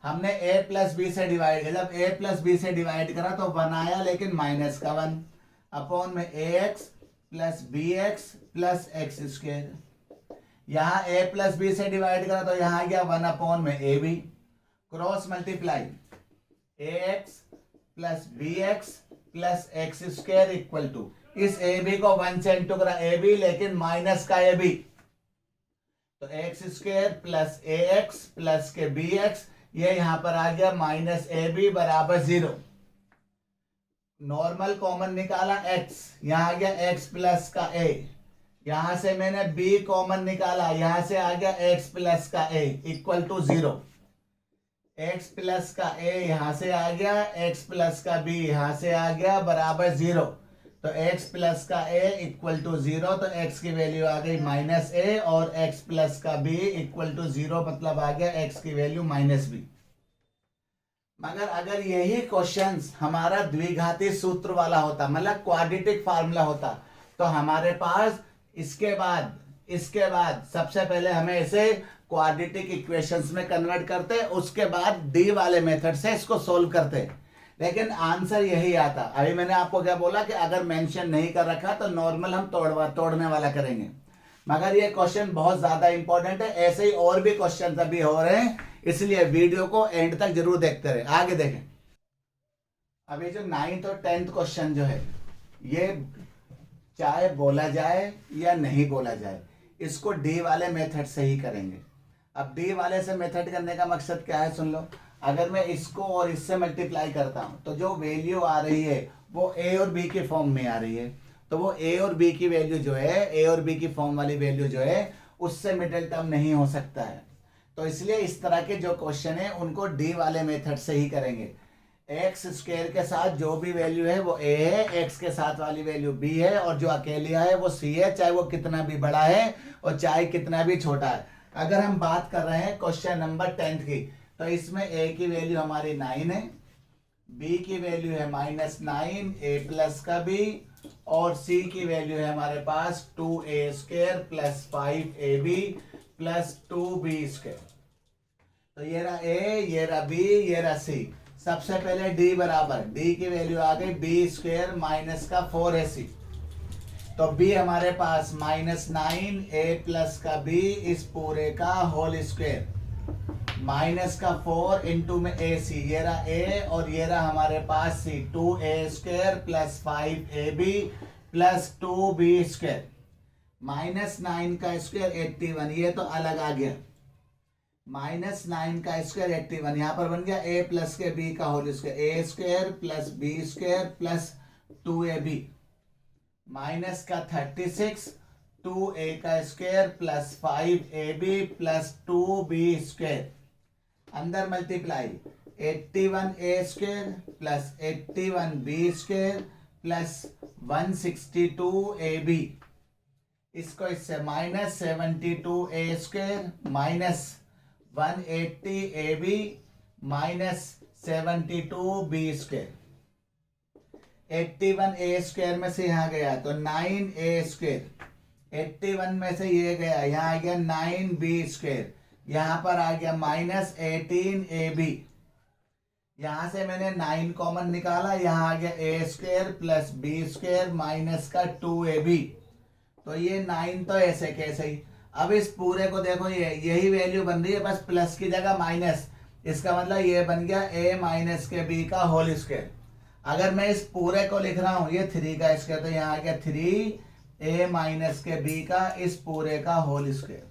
S1: हमने a प्लस बी से डिवाइड किया, जब a प्लस बी से डिवाइड करा तो 1 आया, लेकिन माइनस का 1 अपॉन में ax plus bx plus x square. यहाँ a प्लस बी से डिवाइड करा तो यहाँ आ गया 1 अपॉन में ab, cross multiply ax plus bx plus x square equal to, इस ab को 1 से इंटू करा ab, लेकिन माइनस का ab, तो x square plus ax plus के bx, ये यहां पर आ गया -ab बराबर 0। नॉर्मल कॉमन निकाला x, यहां आ गया x प्लस का a, यहां से मैंने b कॉमन निकाला, यहां से आ गया x प्लस का a इक्वल टू 0। x प्लस का a यहां से आ गया, x प्लस का b यहां से आ गया बराबर 0, तो x प्लस का a इक्वल टू 0, तो x की वैल्यू आ गई -a और x प्लस का b इक्वल टू 0, मतलब आ गया x की वैल्यू -b। मगर अगर यही क्वेश्चंस हमारा द्विघाती सूत्र वाला होता, मतलब क्वाड्रेटिक फार्मूला होता, तो हमारे पास इसके बाद सबसे पहले हमें इसे क्वाड्रेटिक इक्वेशंस में कन्वर्ट करते, उसके बाद डी वाले मेथड से इसको सोल्व करते, लेकिन आंसर यही आता। अभी मैंने आपको क्या बोला कि अगर मेंशन नहीं कर रखा तो नॉर्मल हम तोड़ने वाला करेंगे, मगर ये क्वेश्चन बहुत ज्यादा इंपॉर्टेंट है। ऐसे ही और भी क्वेश्चन अभी हो रहे हैं, इसलिए वीडियो को एंड तक जरूर देखते रहे। आगे देखें, अभी जो 9th और 10th क्वेश्चन जो है, ये चाहे बोला जाए या नहीं बोला जाए, इसको डी वाले मेथड से ही करेंगे। अब डी वाले से मेथड करने का मकसद क्या है, सुन लो। अगर मैं इसको और इससे मल्टीप्लाई करता हूं तो जो वैल्यू आ रही है वो ए और बी के फॉर्म में आ रही है, तो वो ए और बी की वैल्यू जो है, ए और बी की फॉर्म वाली वैल्यू जो है, उससे मिडिल टर्म नहीं हो सकता है। तो इसलिए इस तरह के जो क्वेश्चन है उनको डी वाले मेथड से ही करेंगे। एक्स स्क्वायर के साथ जो भी वैल्यू है वो ए है, एक्स के साथ वाली वैल्यू बी है, और जो अकेलिया है वो सी है, चाहे वो कितना भी बड़ा है और चाहे कितना भी छोटा है। अगर हम बात कर रहे हैं क्वेश्चन नंबर 10 की, तो इसमें ए की वैल्यू हमारी 9 है, बी की वैल्यू है -9, ए प्लस का बी, और सी की वैल्यू है हमारे पास 2a² plus 5ab plus 2b²। तो ये रहा ए, ये रहा बी, ये रहा सी। सबसे पहले डी बराबर, डी की वैल्यू आ गई b² माइनस का 4ac, तो b हमारे पास -9, a प्लस का b इस पूरे का होल स्क्वायर, माइनस का 4 इंटू में ac, ये रहा a और ये रहा हमारे पास c, 2a² plus 5ab plus 2b²। -9 का स्क्वायर 81, ये तो अलग आ गया। -9 का स्क्वायर 81, यहाँ पर बन गया a प्लस के b का whole square, A square plus B square plus 2ab, minus का 36, 2a का स्क्वायर प्लस 5ab प्लस 2b स्क्वायर, अंदर multiply 81a square plus 81b square plus 162ab, इसको इससे -72a square minus 180ab minus 72b square. 81a square में से यहाँ गया तो 9a स्क्वायर, 81 में से ये गया, यहाँ आ गया 9b स्क्वायर, यहाँ पर आ गया -18ab, यहाँ से मैंने 9 कॉमन निकाला, यहाँ आ गया a square plus b square minus का 2ab, तो ये 9 तो ऐसे कैसे ही। अब इस पूरे को देखो, ये यही वैल्यू बन रही है, बस प्लस की जगह माइनस, इसका मतलब ये बन गया a माइनस के b का होल स्क्वायर। अगर मैं इस पूरे को लिख रहा हूं ये 3 का स्क्वायर, तो यहाँ आ गया 3a माइनस के b का इस पूरे का होल स्क्वायर।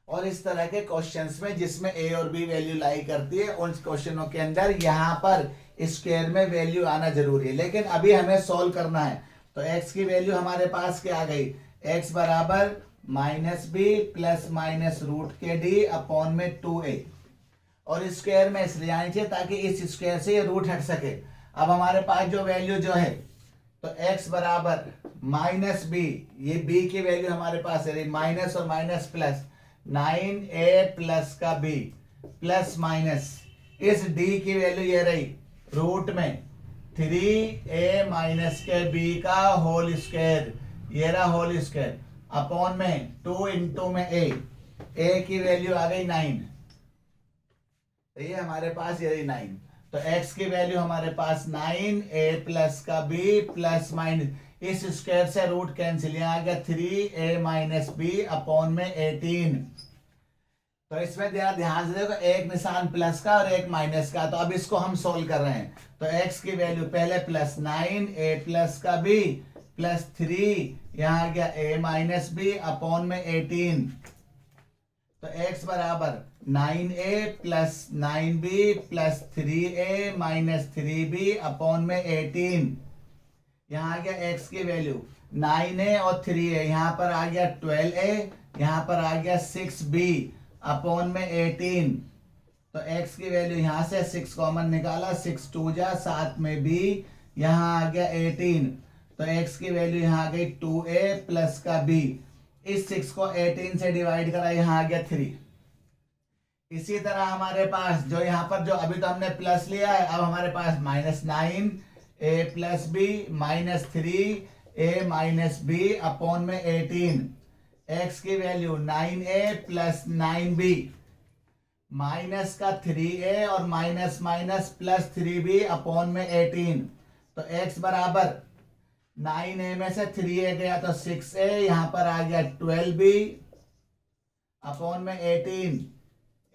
S1: और इस तरह के क्वेश्चंस में जिसमें a और b वैल्यू लाई करती है, उन क्वेश्चनों के अंदर यहाँ पर स्क्वायर में वैल्यू आना जरूरी है। लेकिन अभी हमें सोल्व करना है, तो x की वैल्यू हमारे पास क्या आ गई, x बराबर -b प्लस माइनस रूट के d अपॉन में 2a, और स्क्वायर में इसलिए आनी चाहिए ताकि इस स्क्वायर से ये रूट हट सके। अब हमारे पास जो वैल्यू जो है, तो x बराबर -b, ये b की वैल्यू हमारे पास है, माइनस और माइनस प्लस 9a प्लस का b प्लस माइनस इस d की वैल्यू ये रही रूट में 3a माइनस के b का होल स्क्वायर, ये रहा होल स्क्वायर अपॉन में 2 इंटू में a की वैल्यू आ गई 9, तो ये हमारे पास ये रही 9, तो x की वैल्यू हमारे पास 9a प्लस का b प्लस माइनस इस स्क्वायर से रूट कैंसिल, यहाँ आ गया 3a माइनस b अपॉन में 18। तो इसमें ध्यान से देखो, एक निशान प्लस का और एक माइनस का, तो अब इसको हम सोल्व कर रहे हैं। तो x की वैल्यू पहले प्लस 9a प्लस का b प्लस 3, यहाँ आ गया a माइनस b अपॉन में 18, तो x बराबर 9a plus 9b plus 3a minus 3b upon में 18, यहाँ आ गया x की वैल्यू 9a और 3a, यहाँ पर आ गया 12a, यहाँ पर आ गया 6b अपॉन में 18, तो x की वैल्यू यहाँ से 6 कॉमन निकाला, 6 2 जा 7 में b, यहाँ आ गया 18, तो x की वैल्यू यहाँ आ गई 2a प्लस का b, इस 6 को 18 से डिवाइड करा, यहाँ आ गया 3। इसी तरह हमारे पास जो यहाँ पर जो अभी तो हमने प्लस लिया है, अब हमारे पास -9a plus b minus 3a minus b upon में 18, x की value 9a plus 9b minus का 3a और minus minus plus 3b upon में 18, तो x बराबर 9a में से 3a गया तो 6a, यहाँ पर आ गया 12b अपॉन में 18,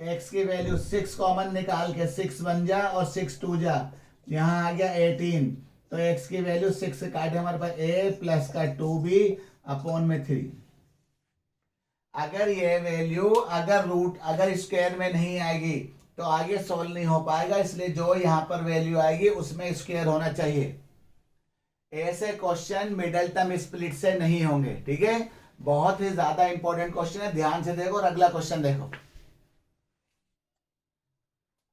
S1: x की वैल्यू 6 कॉमन निकाल के 6 1 जा और 6 2 जा, यहाँ आ गया 18, तो x की वैल्यू 6 से काटे हमारे पास a प्लस का 2b अपॉन में 3। अगर ये वैल्यू अगर स्क्वायर में नहीं आएगी तो आगे सोल्व नहीं हो पाएगा, इसलिए जो यहाँ पर वैल्यू आएगी उसमें स्क्वायर होना चाहिए। ऐसे क्वेश्चन मिडल टर्म स्प्लिट से नहीं होंगे, ठीक है। बहुत ही ज्यादा इंपॉर्टेंट क्वेश्चन है, ध्यान से देखो। और अगला क्वेश्चन देखो,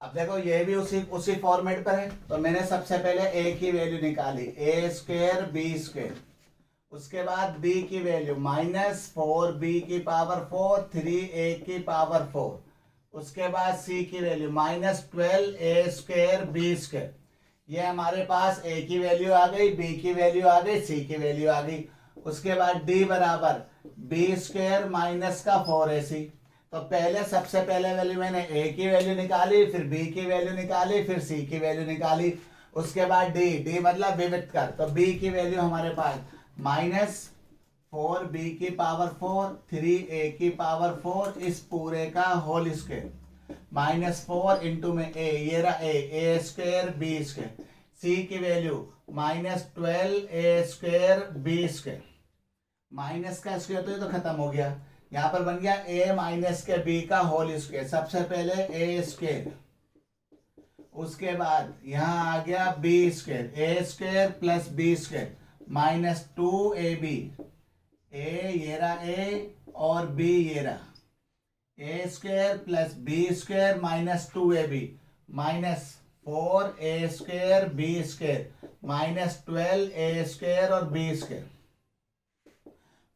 S1: अब देखो ये भी उसी फॉर्मेट पर है। तो मैंने सबसे पहले a की वैल्यू निकाली, a स्क्वायर b स्क्वायर, उसके बाद b की वैल्यू -4b की पावर 4 3a की पावर 4, उसके बाद c की value -12a square b square. ये हमारे पास a की वैल्यू आ गई, b की वैल्यू आ गई, c की वैल्यू आ गई। उसके बाद d बराबर b स्क्वायर माइनस का 4ac। तो पहले सबसे पहले वैल्यू मैंने a की वैल्यू निकाली, फिर b की वैल्यू निकाली, फिर c की वैल्यू निकाली। उसके बाद d मतलब विविध कर, तो b की वैल्यू हमारे पास -4b की पावर 4 3a की पावर 4 इस पूरे का होल स्क्वायर, -4 इंटू में a, ये रहा a square b square. c की value -12a square b square minus का स्क्वायर तो ये तो खत्म हो गया। यहाँ पर बन गया a माइनस के b का होल स्क्वायर। सबसे पहले a स्क्वायर, उसके बाद यहाँ आ गया b square, a square plus b square minus 2ab। a ये रहा a और b ये रहा, a square plus b square minus 2ab minus 4a square b square minus 12a square और b स्क्वायर।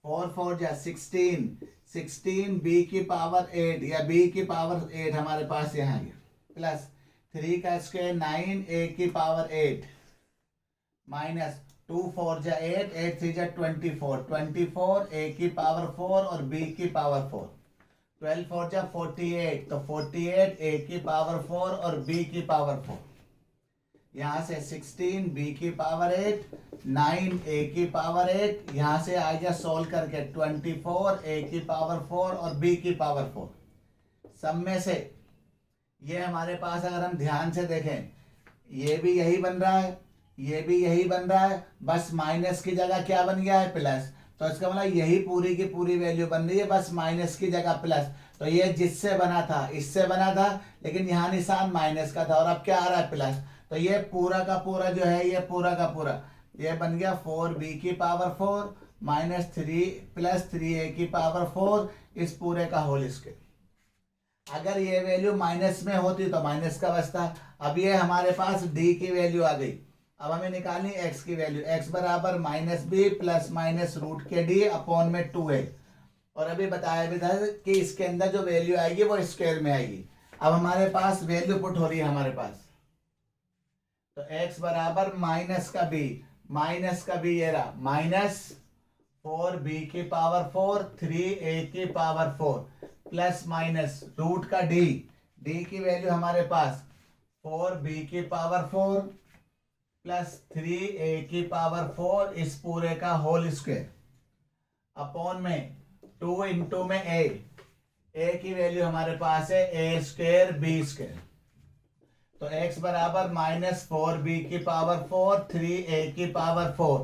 S1: 4 4 जा 16, 16 b की पावर 8 या b की पावर 8 हमारे पास यहाँ गया प्लस 3 का स्क्वायर 9 a की पावर 8 माइनस 2 4 जा 8, 8 3 जा 24, 24 a की पावर 4 और b की पावर 4, 12 4 जा 48, तो 48 a की पावर 4 और b की पावर 4। यहाँ से 16 b की पावर 8, 9 a की पावर 8, यहाँ से आ गया सोल्व करके 24 a की पावर 4 और b की पावर 4। सब में से ये हमारे पास अगर हम ध्यान से देखें, ये भी यही बन रहा है, ये भी यही बन रहा है, बस माइनस की जगह क्या बन गया है, प्लस। तो इसका मतलब यही पूरी की पूरी वैल्यू बन रही है, बस माइनस की जगह प्लस। तो ये जिससे बना था इससे बना था, लेकिन यहाँ निशान माइनस का था और अब क्या आ रहा है, प्लस। तो ये पूरा का पूरा जो है, ये पूरा का पूरा ये बन गया 4b की पावर 4 माइनस 3 प्लस 3a की पावर 4, इस पूरे का होल स्क्वायर। अगर ये वैल्यू माइनस में होती तो माइनस का बचता। अब ये हमारे पास d की वैल्यू आ गई। अब हमें निकालनी x की वैल्यू, x बराबर minus b plus minus root के d अपॉन में 2a। और अभी बताया भी था कि इसके अंदर जो वैल्यू आएगी वो स्क्वायर में आएगी। अब हमारे पास वैल्यू पुट हो रही है हमारे पास, तो x बराबर माइनस का b ये रहा माइनस 4b की पावर 4 3a की पावर 4 प्लस माइनस रूट का d की वैल्यू हमारे पास 4b की पावर 4 प्लस 3a की पावर 4, इस पूरे का होल स्क्वायर अपॉन में 2 इंटू में a की वैल्यू हमारे पास है a स्क्वायर b स्क्वायर। तो x बराबर माइनस 4b की पावर 4 3a की पावर 4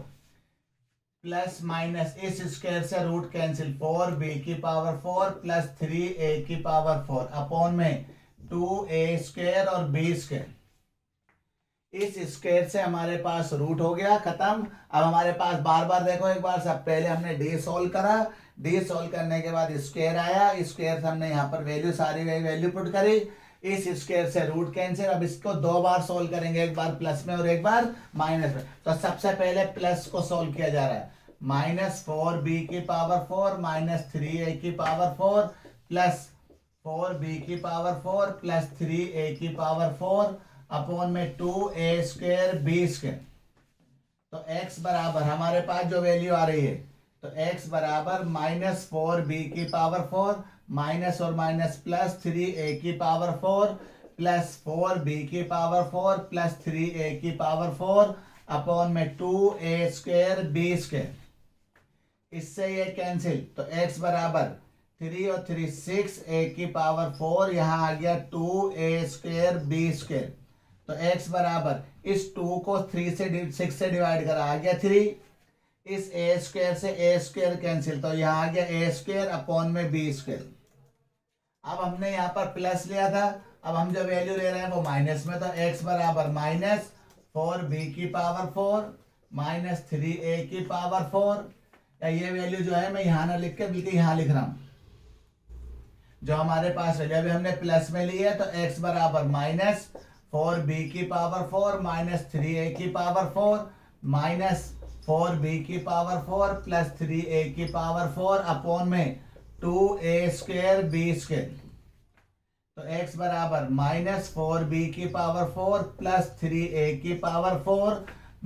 S1: प्लस माइनस इस स्क्वायर से रूट कैंसिल 4b की पावर 4 प्लस 3a की पावर 4 अपॉन में 2a स्क्वायर और b स्क्वायर। इस स्क्वायर से हमारे पास रूट हो गया, खत्म। अब हमारे पास बार बार देखो, एक बार सब पहले हमने d सोल्व करा, d सोल्व करने के बाद स्क्वायर आया, स्क्वायर से हमने यहाँ पर वैल्यू सारी वैल्यू पुट करी, इस स्क्वायर से रूट कैंसिल। अब इसको दो बार सोल्व करेंगे, एक बार प्लस में और एक बार माइनस में। तो सबसे पहले प्लस को सोल्व किया जा रहा है, माइनस 4b की पावर 4 माइनस 3a की पावर 4 प्लस 4b की पावर 4 प्लस 3a की पावर 4 अपॉन में 2a स्क्वायर b स्क्वायर। तो x बराबर हमारे पास जो वैल्यू आ रही है, तो x बराबर माइनस 4b की पावर 4 माइनस और माइनस प्लस 3a की पावर 4 प्लस 4b की पावर 4 प्लस 3a की पावर 4 अपॉन में 2a स्क्वायर b स्क्वायर। इससे ये कैंसिल, तो x बराबर 3 और 3 6a की पावर 4, यहाँ आ गया 2a स्क्वायर b स्क्वायर। तो x बराबर इस 2 को 3 से 6 से डिवाइड करा, आ गया 3, इस a स्क्वायर से a स्क्वायर कैंसिल, तो यहाँ आ गया a स्क्वायर अपॉन में b स्क्वायर। अब हमने यहाँ पर प्लस लिया था, अब हम जो वैल्यू ले रहे हैं वो माइनस में, तो x बराबर माइनस 4b की पावर 4 माइनस 3a की पावर 4, या ये वैल्यू जो है मैं यहाँ ना लिख के बल्कि यहाँ लिख रहा हूँ, जो हमारे पास वैल्यू अभी हमने प्लस में ली है। तो x बराबर माइनस 4b की पावर 4 माइनस 3a की पावर 4 माइनस 4b की पावर 4 प्लस 3a की पावर 4 अपॉन में 2a स्क्वायर b स्क्वायर। तो x बराबर माइनस 4b की पावर 4 प्लस 3a की पावर 4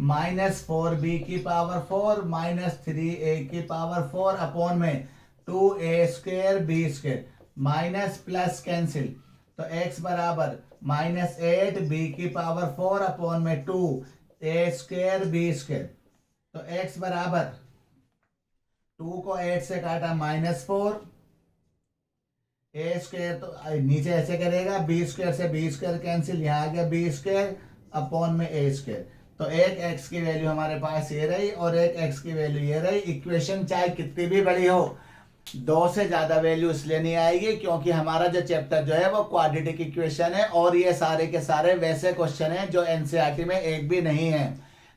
S1: माइनस 4b की पावर 4 माइनस 3a की पावर 4 अपॉन में 2a square b square. Minus plus cancel, तो x बराबर माइनस 8b की पावर 4 अपॉन में 2a स्क्वायर b स्क्वायर। तो x बराबर 2 को 8 से काटा माइनस 4, a स्क्वायर तो नीचे ऐसे करेगा, b स्क्वायर से b स्क्वायर कैंसिल, यहाँ आ गया b स्क्वायर अपॉन में a स्क्वायर। तो एक x की वैल्यू हमारे पास ये रही और एक x की वैल्यू ये रही। इक्वेशन चाहे कितनी भी बड़ी हो, 2 से ज्यादा वैल्यू इसलिए नहीं आएगी क्योंकि हमारा जो चैप्टर जो है वो क्वाड्रेटिक इक्वेशन है और ये सारे के सारे वैसे क्वेश्चन हैं जो एनसीईआरटी में एक भी नहीं है।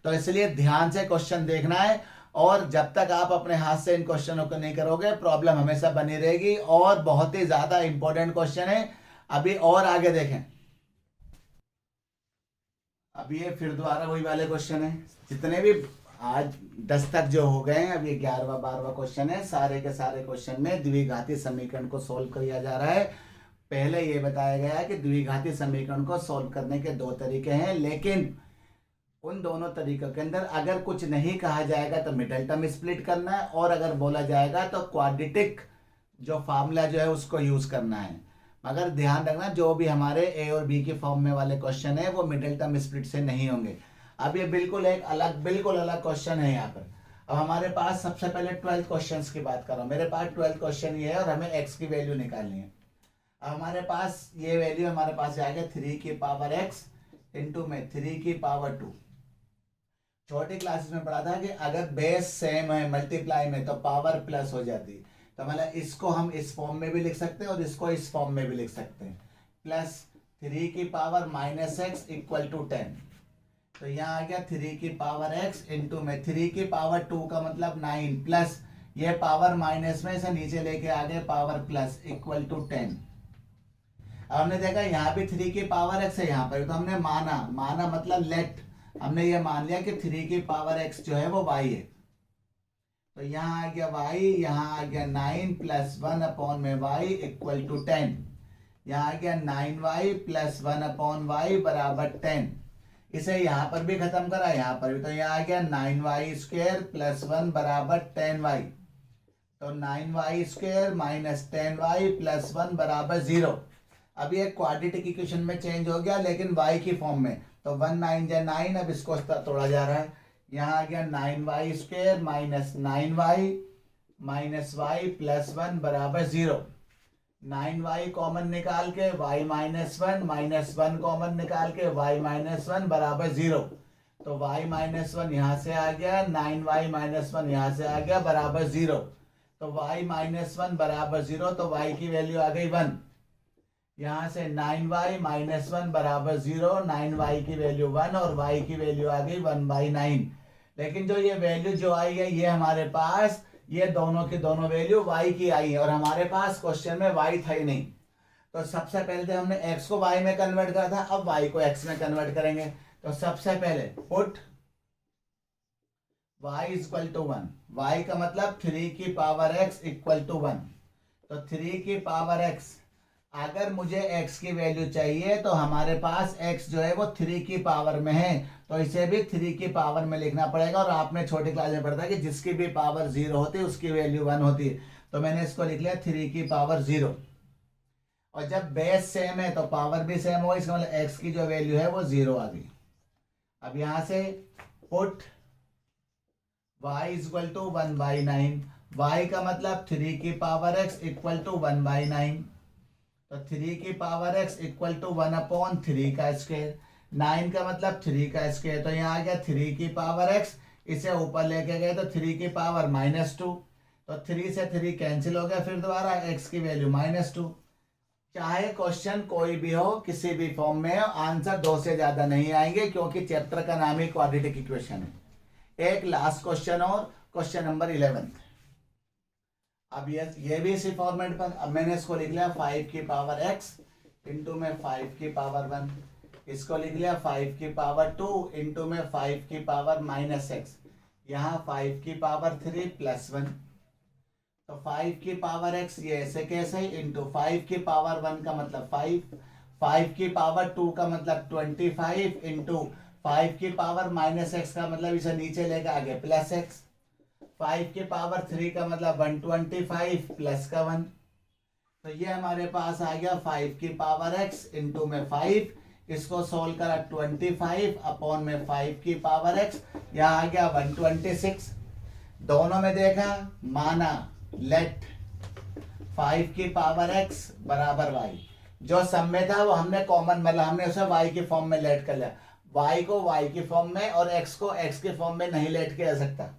S1: तो इसलिए ध्यान से क्वेश्चन देखना है और जब तक आप अपने हाथ से इन क्वेश्चनों को नहीं करोगे प्रॉब्लम हमेशा बनी रहेगी। और बहुत ही ज्यादा इंपॉर्टेंट क्वेश्चन है। अभी और आगे देखें, अभी ये फिर दोबारा वही वाले क्वेश्चन है। जितने भी आज 10 तक जो हो गए हैं, अब ये 11वां 12वां क्वेश्चन है। सारे के सारे क्वेश्चन में द्विघाती समीकरण को सोल्व किया जा रहा है। पहले ये बताया गया है कि द्विघाती समीकरण को सोल्व करने के 2 तरीके हैं, लेकिन उन दोनों तरीकों के अंदर अगर कुछ नहीं कहा जाएगा तो मिडल टर्म स्प्लिट करना है और अगर बोला जाएगा तो क्वाड्रेटिक जो फार्मूला जो है उसको यूज करना है। मगर ध्यान रखना जो भी हमारे ए और बी के फॉर्म में वाले क्वेश्चन है वो मिडिल टर्म स्प्लिट से नहीं होंगे। अब ये बिल्कुल अलग क्वेश्चन है यहाँ पर। अब हमारे पास सबसे पहले 12 क्वेश्चंस की बात कर रहा हूँ। मेरे पास 12 क्वेश्चन ये है और हमें एक्स की वैल्यू निकालनी है। अब हमारे पास ये वैल्यू हमारे पास आ गया 3 की पावर एक्स इंटू में 3 की पावर 2। छोटी क्लासेस में पढ़ा था कि अगर बेस सेम है मल्टीप्लाई में तो पावर प्लस हो जाती। तो मतलब इसको हम इस फॉर्म में भी लिख सकते हैं और इसको इस फॉर्म में भी लिख सकते हैं। प्लस 3 की power minus x equal to 10। तो यहाँ आ गया 3 की पावर एक्स इंटू में 3 की पावर 2 का मतलब 9 प्लस ये पावर माइनस में से नीचे लेके आ गए पावर प्लस इक्वल टू 10। अब हमने देखा यहाँ भी 3 की पावर एक्स है, यहाँ पर तो हमने माना मतलब लेट हमने ये मान लिया कि 3 की पावर x जो है वो y है। तो यहाँ आ गया y, यहाँ आ गया 9 प्लस 1 अपॉन में y इक्वल टू 10। यहाँ आ गया 9y प्लस 1 अपॉन y बराबर 10। इसे यहाँ पर भी खत्म करा, यहाँ पर भी। तो यहाँ आ गया 9y स्क्वायर प्लस 1 बराबर 10y। तो 9y square minus 10y plus 1 बराबर 0। अब ये क्वाड्रेटिक इक्वेशन में चेंज हो गया लेकिन y की फॉर्म में। तो 1 9 जा 9, अब इसको तोड़ा जा रहा है। यहाँ आ गया 9y square minus 9y minus y plus 1 बराबर 0। 9y कॉमन निकाल के y माइनस 1 कॉमन निकाल के y माइनस 1 बराबर 0। तो y माइनस 1 यहाँ से आ गया, 9y माइनस 1 यहाँ से आ गया बराबर 0। तो y माइनस 1 बराबर 0, तो y की वैल्यू आ गई 1। यहाँ से 9y माइनस 1 बराबर 0, 9y की वैल्यू 1 और y की वैल्यू आ गई 1/9। लेकिन जो ये वैल्यू जो आई है ये हमारे पास ये दोनों की दोनों वैल्यू y की आई है और हमारे पास क्वेश्चन में y था ही नहीं। तो सबसे पहले हमने x को y में कन्वर्ट करा था, अब y को x में कन्वर्ट करेंगे। तो सबसे पहले put y equal to 1। y का मतलब 3 की पावर x इक्वल टू 1। तो 3 की पावर x, अगर मुझे x की वैल्यू चाहिए तो हमारे पास x जो है वो 3 की पावर में है, तो इसे भी 3 की पावर में लिखना पड़ेगा। और आपने छोटी क्लास में पढ़ा था कि जिसकी भी पावर 0 होती है उसकी वैल्यू 1 होती है। तो मैंने इसको लिख लिया 3 की पावर 0। और जब बेस सेम है तो पावर भी सेम हो, इसका मतलब x की जो वैल्यू है वो 0 आ गई। अब यहां से put y equal to 1/9। y का मतलब 3 की पावर x इक्वल टू 1/9। तो 3 की power x equal to 1 upon 3 का स्क्वायर। 9 का मतलब 3 का स्क्वायर। तो यहाँ आ गया 3 की पावर x, इसे ऊपर लेके गए तो 3 की पावर -2। तो 3 से 3 कैंसिल हो गया, फिर दोबारा x की वैल्यू -2। चाहे क्वेश्चन कोई भी हो किसी भी फॉर्म में हो, आंसर 2 से ज्यादा नहीं आएंगे क्योंकि चैप्टर का नाम ही क्वाड्रेटिक इक्वेशन है। एक लास्ट क्वेश्चन और क्वेश्चन नंबर 11। अब ये भी इसी फॉर्मेट पर। अब मैंने इसको लिख लिया 5 की पावर x इंटू में 5 की पावर 1। इसको लिख लिया 5 की पावर 2 इंटू में 5 की पावर -x। यहाँ 5 की पावर 3 प्लस 1। तो 5 की पावर x ये ऐसे कैसे इंटू 5 की पावर 1 का मतलब 5 की पावर 2 का मतलब 25 इंटू 5 की पावर -x का मतलब इसे नीचे लेकर आगे प्लस x। 5 की पावर 3 का मतलब 125 प्लस का 1। तो ये हमारे पास आ गया 5 की पावर x इंटू में 5। इसको सोल्व करा 25 अपॉन में 5 की पावर x, यहाँ आ गया 126। दोनों में देखा, माना लेट 5 की पावर x बराबर y। जो सम में था वो हमने कॉमन मतलब हमने उसे y की फॉर्म में लेट कर लिया। y को y की फॉर्म में और x को x के फॉर्म में नहीं लेट के आ सकता।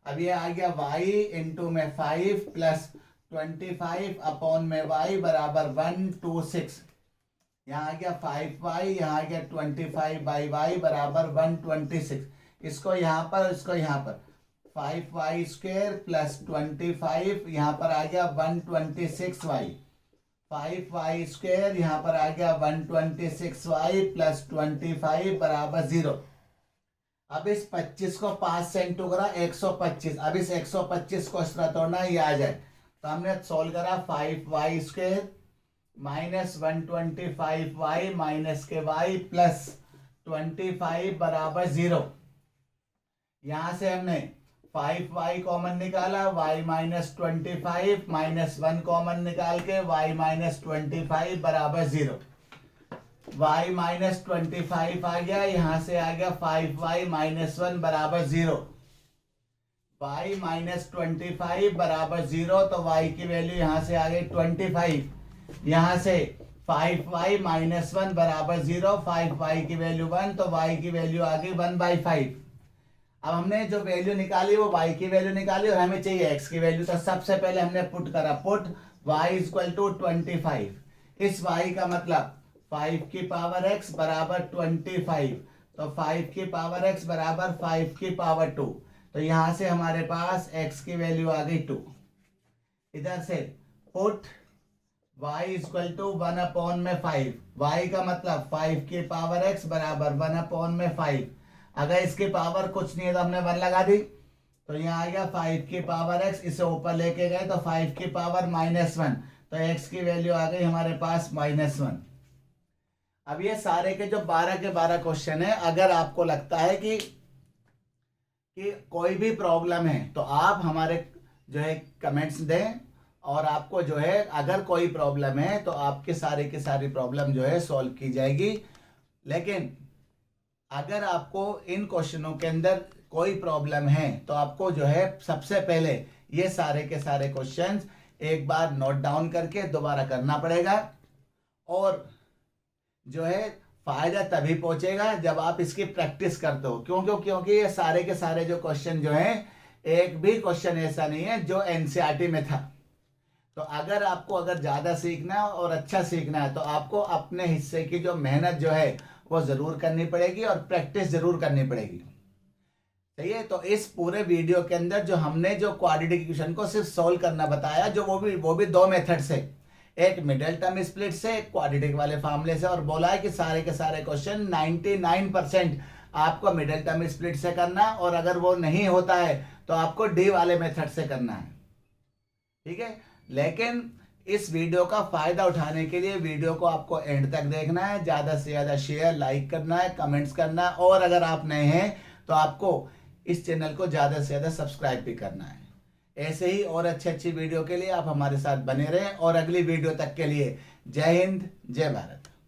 S1: अब ये आ गया y इंटू में 5 प्लस 25 अपॉन में y बराबर 126। यहाँ आ गया 5y, यहाँ आ गया 25 बाई y बराबर 126। इसको यहाँ पर, इसको यहाँ पर 5y स्क्वेयर प्लस 25, यहाँ पर आ गया 126y। 5y स्क्वेयर यहाँ पर आ गया 126y प्लस 25 बराबर 0। अब इस 25 को 5 से इंटू करा 125। अब इस 125 को इस तरह तोड़ना, ये आ जाए तो हमने सोल्व करा 5y square minus 125y minus के y प्लस 25 बराबर 0। यहां से हमने 5y कॉमन निकाला, y माइनस 25 माइनस 1 कॉमन निकाल के y माइनस 25 बराबर 0। y माइनस 25 आ गया, यहां से आ गया 5y माइनस 1 बराबर 0। y माइनस 25 बराबर 0, तो y की वैल्यू यहां से आ गई 25। यहां से 5y माइनस 1 बराबर 0, 5y की वैल्यू 1, तो y की वैल्यू आ गई 1/5। अब हमने जो वैल्यू निकाली वो y की वैल्यू निकाली और हमें चाहिए x की वैल्यू, तो सबसे पहले हमने पुट करा, पुट y इक्वल टू 25। इस y का मतलब 5 की पावर x बराबर 25, तो 5 की पावर x बराबर 5 की पावर 2, तो यहां से हमारे पास x की वैल्यू आ गई 2। इधर से put y equal to 1 upon में 5, y का मतलब 5 की पावर x बराबर 1 अपॉन में 5। अगर इसकी पावर कुछ नहीं है तो हमने 1 लगा दी, तो यहाँ आ गया 5 की पावर x, इसे ऊपर लेके गए तो 5 की पावर -1, तो x की वैल्यू आ गई हमारे पास -1। अब ये सारे के जो 12 के 12 क्वेश्चन है, अगर आपको लगता है कि कोई भी प्रॉब्लम है तो आप हमारे जो है कमेंट्स दें, और आपको जो है अगर कोई प्रॉब्लम है तो आपके सारे की सारी प्रॉब्लम जो है सॉल्व की जाएगी। लेकिन अगर आपको इन क्वेश्चनों के अंदर कोई प्रॉब्लम है तो आपको जो है सबसे पहले ये सारे के सारे क्वेश्चंस एक बार नोट डाउन करके दोबारा करना पड़ेगा, और जो है फायदा तभी पहुंचेगा जब आप इसकी प्रैक्टिस करते हो। क्योंकि ये सारे के सारे जो क्वेश्चन जो हैं, एक भी क्वेश्चन ऐसा नहीं है जो एनसीईआरटी में था। तो अगर आपको ज्यादा सीखना है और अच्छा सीखना है तो आपको अपने हिस्से की जो मेहनत जो है वो जरूर करनी पड़ेगी और प्रैक्टिस जरूर करनी पड़ेगी। सही है। तो इस पूरे वीडियो के अंदर जो हमने जो क्वाड्रेटिक इक्वेशन को सिर्फ सोल्व करना बताया, जो वो भी 2 मेथड से, एक मिडिल टर्म स्प्लिट से, एक क्वाड्रेटिक वाले फार्मूले से, और बोला है कि सारे के सारे क्वेश्चन 99% आपको मिडिल टर्म स्प्लिट से करना, और अगर वो नहीं होता है तो आपको डी वाले मेथड से करना है। ठीक है। लेकिन इस वीडियो का फायदा उठाने के लिए वीडियो को आपको एंड तक देखना है, ज्यादा से ज्यादा शेयर, लाइक करना है, कमेंट्स करना है, और अगर आप नए हैं तो आपको इस चैनल को ज्यादा से ज्यादा सब्सक्राइब भी करना है। ऐसे ही और अच्छी वीडियो के लिए आप हमारे साथ बने रहें, और अगली वीडियो तक के लिए जय हिंद, जय भारत।